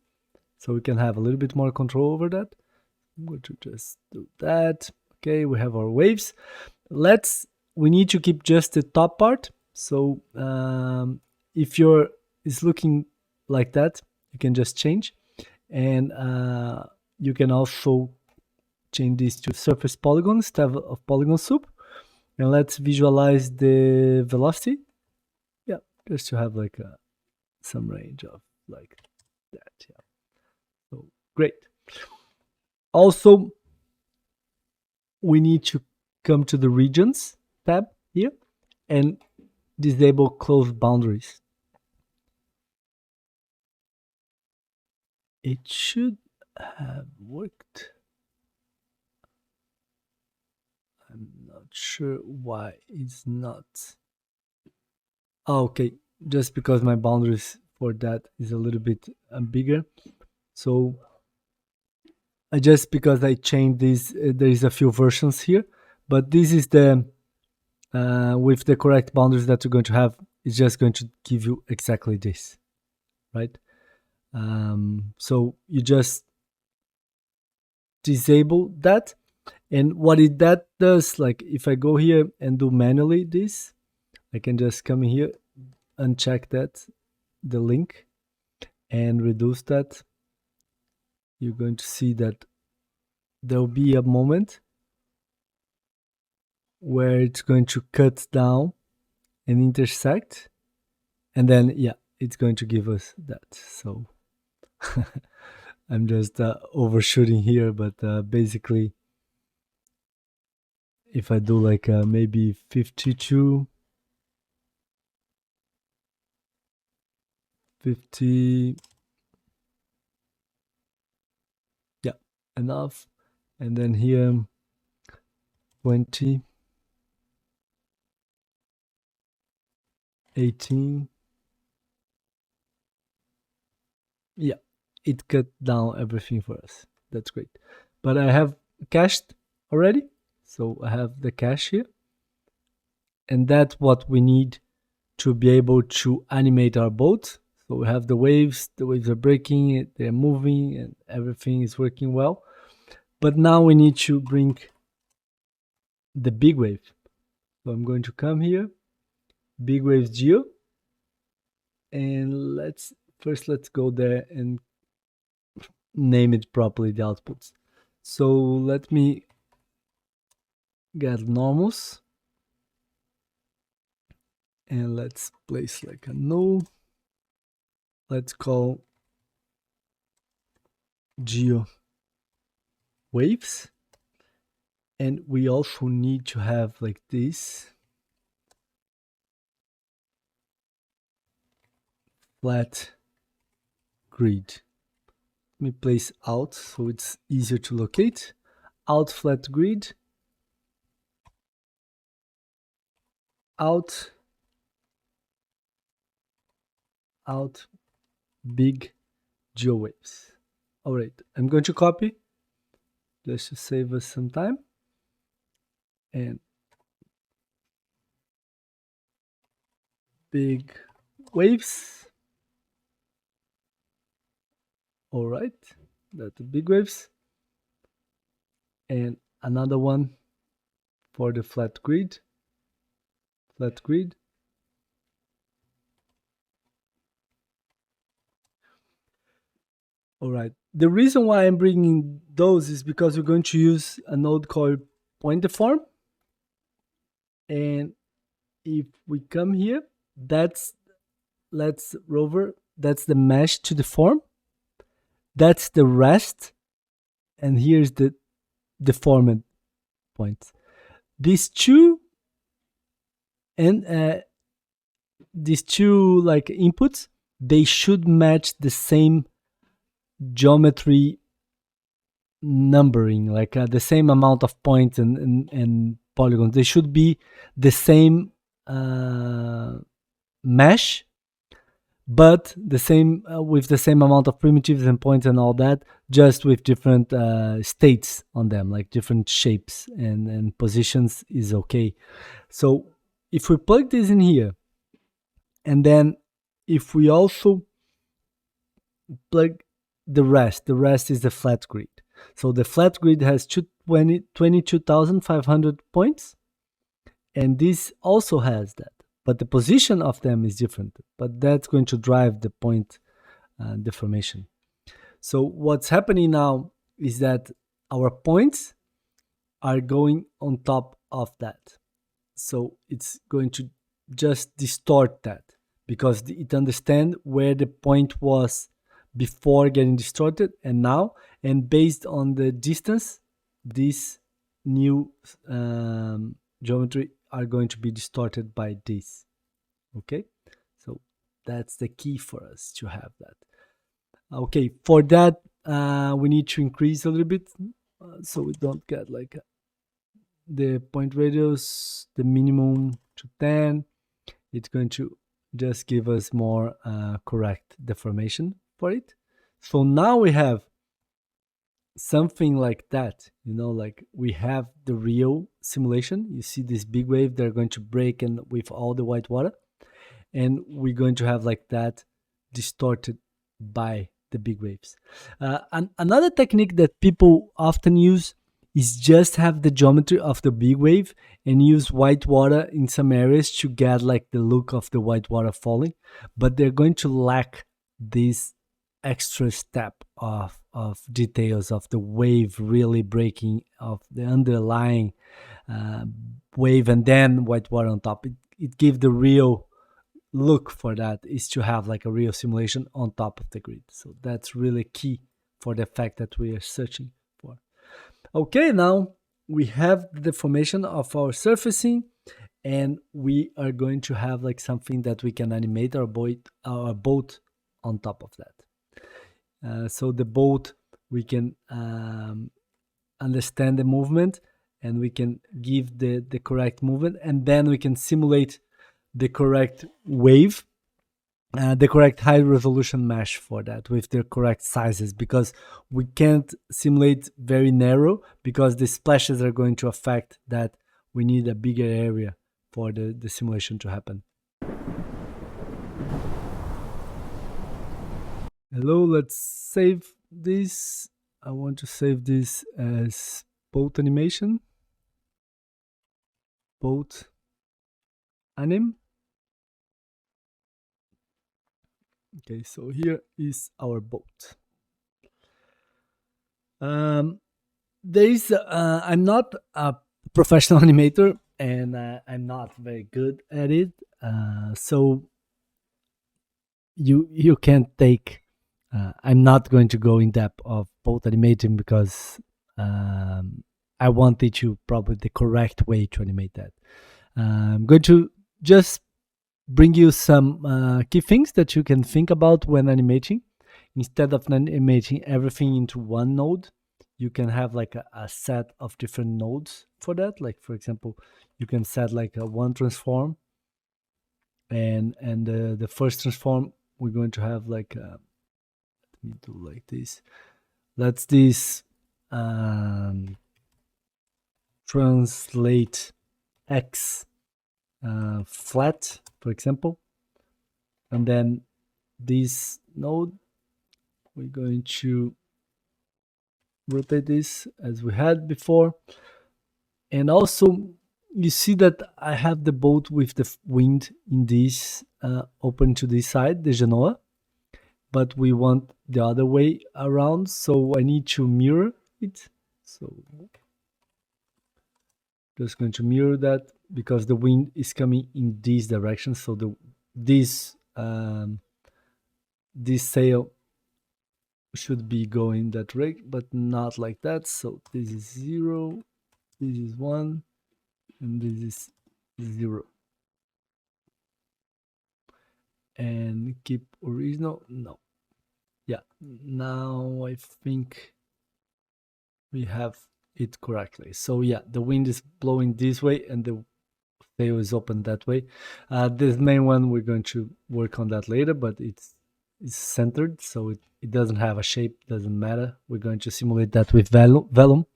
so we can have a little bit more control over that. I'm going to just do that. Okay, we have our waves. We need to keep just the top part. So if your is looking like that, you can just change, and you can also change this to surface polygon instead of polygon soup. And let's visualize the velocity. Yeah, just to have like some range of like that. Yeah, so great. Also, we need to come to the regions tab here and disable closed boundaries. It should have worked. I'm not sure why it's not. Oh, okay, just because my boundaries for that is a little bit bigger. So just because I changed this, there is a few versions here, but this is the with the correct boundaries that you're going to have. It's just going to give you exactly this, right? So you just disable that, and what that does, like if I go here and do manually this, I can just come here, uncheck that, the link, and reduce that. You're going to see that there'll be a moment where it's going to cut down and intersect, and then yeah, it's going to give us that. So I'm just overshooting here, but basically, if I do like maybe 52, 50, yeah, enough. And then here, 20, 18. Yeah, it cut down everything for us. That's great. But I have cached already. So I have the cache here. And that's what we need to be able to animate our boat. So we have the waves are breaking, they're moving, and everything is working well. But now we need to bring the big wave. So I'm going to come here, big waves geo, and let's go there and name it properly, the outputs. So let me get normals, and let's place like a null. Let's call geo waves, and we also need to have like this flat grid. Let me place out so it's easier to locate. Out flat grid, out big geo waves. All right, I'm going to copy. Let's just save us some time. And big waves. All right, that's the big waves. And another one for the flat grid. Flat grid. All right. The reason why I'm bringing those is because we're going to use a node called point deform. And if we come here, that's the mesh to deform. That's the rest. And here's the deformed points. These two and these two like inputs, they should match the same geometry numbering, like the same amount of points and polygons. They should be the same mesh, but the same with the same amount of primitives and points and all that, just with different states on them, like different shapes and positions is okay. So if we plug this in here, and then if we also plug the rest is the flat grid. So the flat grid has 22,500 points, and this also has that, but the position of them is different, but that's going to drive the point deformation. So what's happening now is that our points are going on top of that. So it's going to just distort that because it understands where the point was before getting distorted and now, and based on the distance, this new geometry are going to be distorted by this. Okay, so that's the key for us to have that. Okay, for that we need to increase a little bit so we don't get like the point radius, the minimum to 10. It's going to just give us more correct deformation for it. So now we have something like that, like we have the real simulation. You see this big wave, they're going to break and with all the white water, and we're going to have like that distorted by the big waves. And another technique that people often use is just have the geometry of the big wave and use white water in some areas to get like the look of the white water falling, but they're going to lack this extra step of details of the wave really breaking, of the underlying wave, and then white water on top. It gives the real look for that is to have like a real simulation on top of the grid. So that's really key for the effect that we are searching for. Okay, now we have the deformation of our surfacing, and we are going to have like something that we can animate our boat on top of that. So the boat, we can understand the movement, and we can give the correct movement, and then we can simulate the correct wave, the correct high resolution mesh for that with the correct sizes, because we can't simulate very narrow because the splashes are going to affect that. We need a bigger area for the simulation to happen. Hello, let's save this. I want to save this as boat animation, boat anim. Okay, so here is our boat. I'm not a professional animator, and I'm not very good at it. So you can't take. I'm not going to go in depth of boat animating because I want to teach you probably the correct way to animate that. I'm going to just bring you some key things that you can think about when animating. Instead of animating everything into one node, you can have like a set of different nodes for that. Like for example, you can set like a one transform, and the first transform we're going to have like let me do like this. Let's this translate x flat, for example, and then this node, we're going to rotate this as we had before. And also you see that I have the boat with the wind in this open to this side, the genoa, but we want the other way around, so I need to mirror it. So just going to mirror that because the wind is coming in this direction, so this sail should be going that way, but not like that. So this is 0, this is 1, and this is 0. And keep original. No. Yeah, now I think we have it correctly. So yeah, the wind is blowing this way and the sail is open that way. This main one, we're going to work on that later, but it's centered, so it doesn't have a shape, doesn't matter. We're going to simulate that with vellum.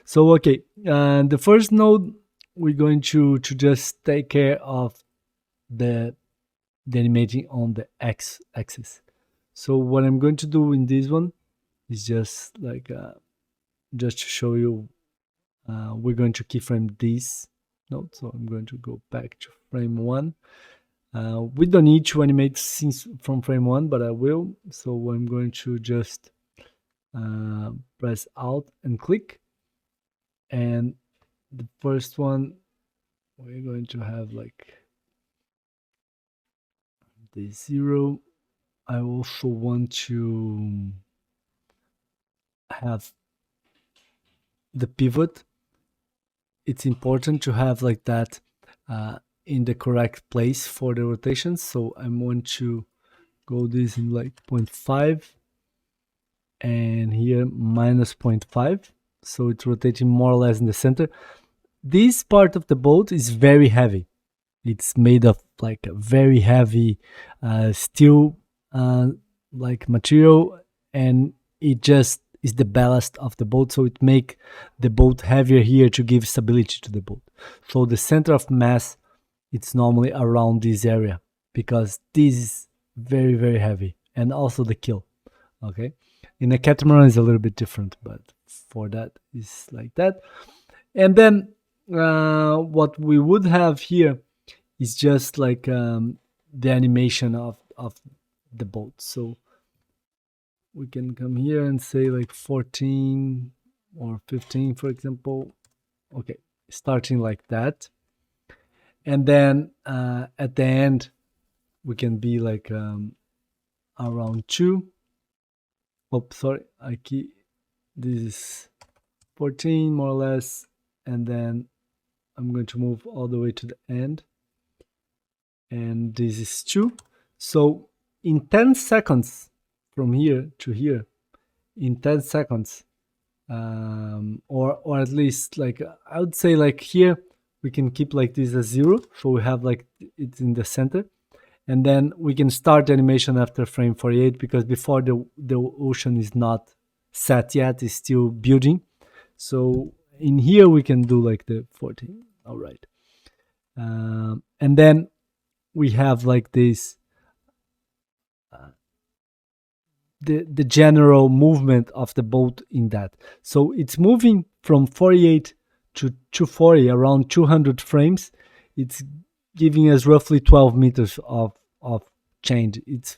So okay, the first node, we're going to just take care of the animating on the x-axis. So what I'm going to do in this one is just like just to show you, we're going to keyframe this node. So I'm going to go back to frame 1. We don't need to animate scenes from frame 1, but I will. So I'm going to just press Alt and click. And the first one, we're going to have like the 0. I also want to have the pivot. It's important to have like that in the correct place for the rotation. So I want to go this in like 0.5 and here minus 0.5. So it's rotating more or less in the center. This part of the boat is very heavy. It's made of like a very heavy steel like material, and it just is the ballast of the boat, so it make the boat heavier here to give stability to the boat. So the center of mass, it's normally around this area because this is very, very heavy, and also the keel. Okay, in a catamaran is a little bit different, but for that is like that. And then what we would have here is just like the animation of the boat. So we can come here and say like 14 or 15, for example. Okay, starting like that. And then at the end, we can be like around 2. Oh, sorry, this is 14 more or less, and then I'm going to move all the way to the end, and this is 2. So in 10 seconds from here to here, in 10 seconds, or at least like I would say like here we can keep like this as 0, so we have like it's in the center, and then we can start animation after frame 48 because before the ocean is not set yet, it's still building. So in here we can do like the 14. All right, and then we have like this the general movement of the boat in that. So it's moving from 48 to 240, around 200 frames. It's giving us roughly 12 meters of change. It's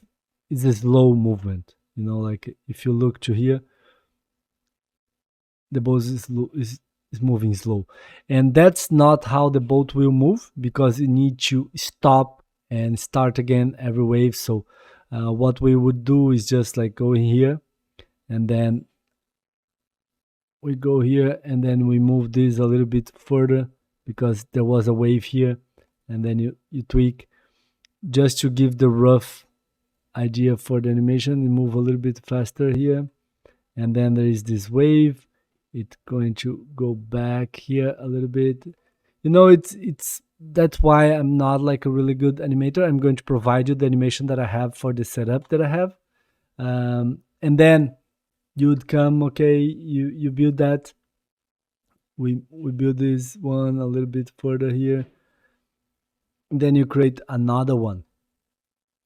a slow movement. You know, like if you look to here, the boat is moving slow, and that's not how the boat will move because it needs to stop and start again every wave. So what we would do is just like go in here, and then we go here, and then we move this a little bit further because there was a wave here, and then you tweak just to give the rough idea for the animation. You move a little bit faster here, and then there is this wave. It's going to go back here a little bit. You know, it's that's why I'm not like a really good animator. I'm going to provide you the animation that I have for the setup that I have, and then you would come. Okay, you build that. We build this one a little bit further here, and then you create another one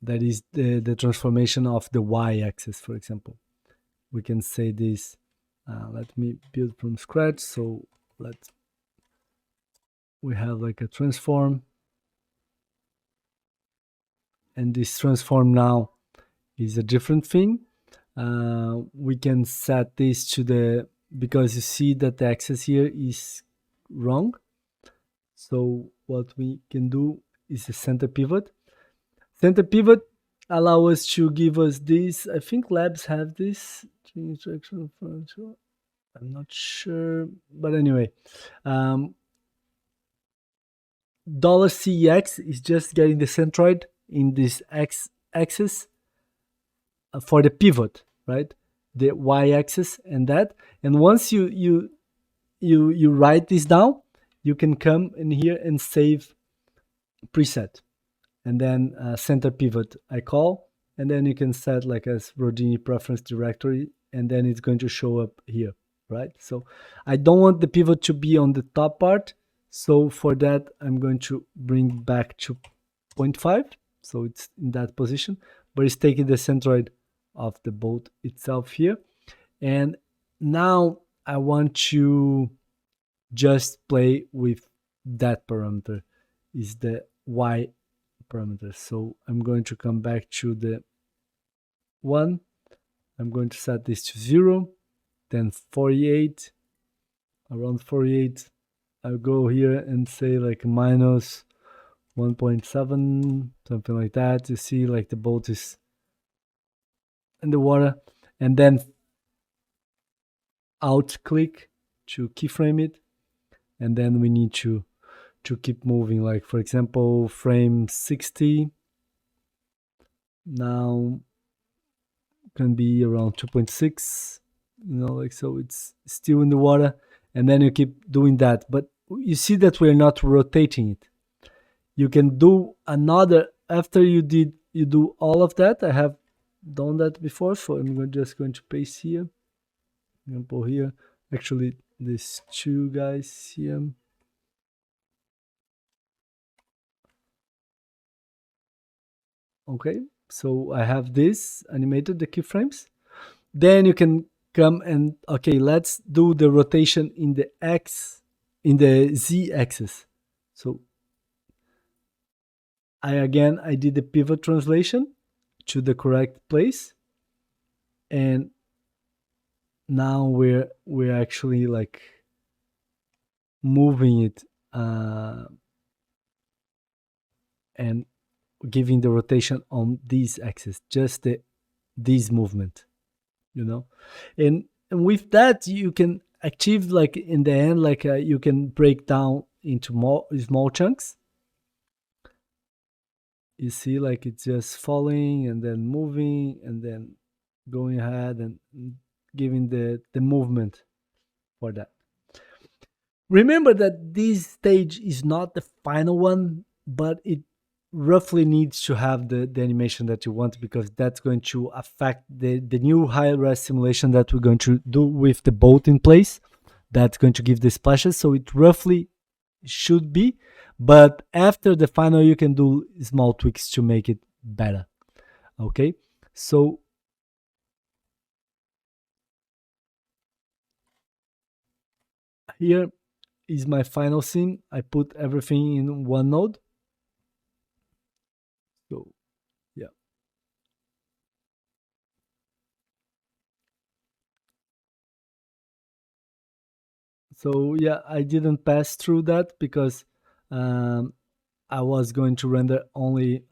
that is the transformation of the y-axis, for example. We can say this. Let me build from scratch. So we have like a transform, and this transform now is a different thing. We can set this to the, because you see that the axis here is wrong. So what we can do is a center pivot. Center pivot allow us to give us this. I think labs have this interaction. I'm not sure, but anyway, $CX is just getting the centroid in this x axis for the pivot, right? The y-axis and that. And once you write this down, you can come in here and save preset, and then center pivot I call, and then you can set like as Houdini preference directory, and then it's going to show up here, right? So I don't want the pivot to be on the top part, so for that I'm going to bring back to 0.5, so it's in that position, but it's taking the centroid of the boat itself here. And now I want to just play with that parameter, is the y parameter. So I'm going to come back to the 1. I'm going to set this to 0, then 48. Around 48, I'll go here and say like minus 1.7, something like that. You see like the boat is in the water, and then out click to keyframe it, and then we need to keep moving. Like for example, frame 60 now can be around 2.6, you know, like, so it's still in the water, and then you keep doing that. But you see that we're not rotating it. You can do another after you do all of that. I have done that before, so I'm just going to paste here, example here, actually these two guys here. Okay, so I have this animated, the keyframes. Then you can come and, okay, let's do the rotation in the z axis. So I did the pivot translation to the correct place, and now we're actually like moving it, and giving the rotation on this axis, just this movement, you know. And with that you can achieve, like in the end, like you can break down into more small chunks. You see, like it's just falling and then moving and then going ahead and giving the movement for that. Remember that this stage is not the final one, but it roughly needs to have the animation that you want, because that's going to affect the new high res simulation that we're going to do with the boat in place. That's going to give the splashes. So it roughly should be, but after the final you can do small tweaks to make it better. Okay, so here is my final scene. I put everything in one node. So yeah, so yeah, I didn't pass through that because um, I was going to render only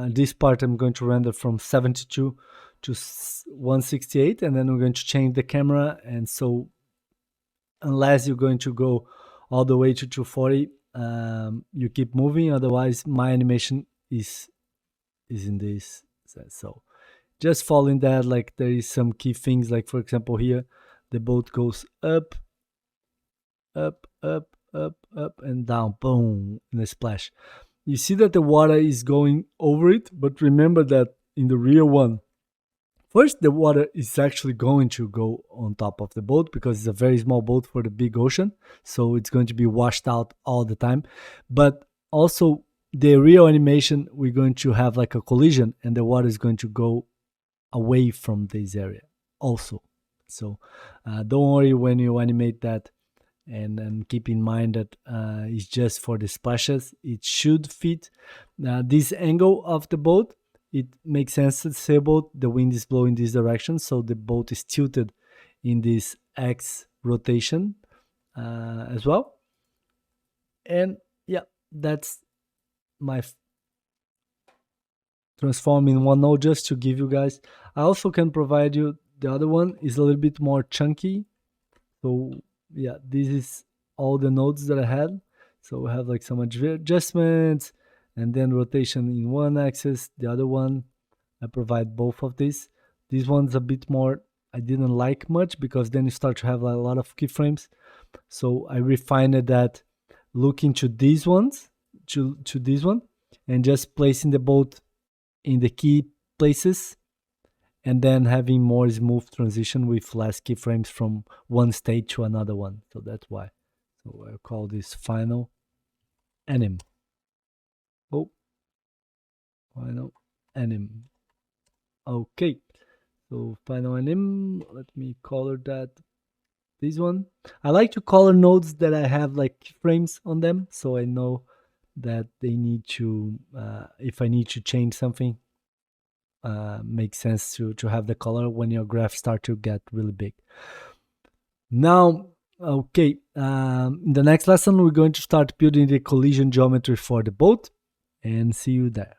this part. I'm going to render from 72 to 168, and then we're going to change the camera. And so, unless you're going to go all the way to 240, you keep moving. Otherwise, my animation is in this sense. So, just following that, like there is some key things. Like for example, here the boat goes up, up, up, up, up, and down, boom, in a splash. You see that the water is going over it, but remember that in the real one, first the water is actually going to go on top of the boat because it's a very small boat for the big ocean, so it's going to be washed out all the time. But also the real animation, we're going to have like a collision and the water is going to go away from this area also. So don't worry when you animate that, and then keep in mind that it's just for the splashes. It should fit this angle of the boat. It makes sense to say boat. The wind is blowing this direction, so the boat is tilted in this X rotation as well. And yeah, that's my transform in one node just to give you guys. I also can provide you the other one is a little bit more chunky. So yeah, this is all the nodes that I had. So we have like some adjustments and then rotation in one axis, the other one. I provide both of these. This one's a bit more, I didn't like much because then you start to have like a lot of keyframes. So I refined that, looking to these ones, to this one, and just placing the boat in the key places, and then having more smooth transition with less keyframes from one state to another one. So that's why. So I call this final anim. Oh, final anim. Okay. So final anim. Let me color that. This one. I like to color nodes that I have like keyframes on them, so I know that they need to. If I need to change something, makes sense to have the color when your graphs start to get really big. Now, okay, in the next lesson, we're going to start building the collision geometry for the boat, and see you there.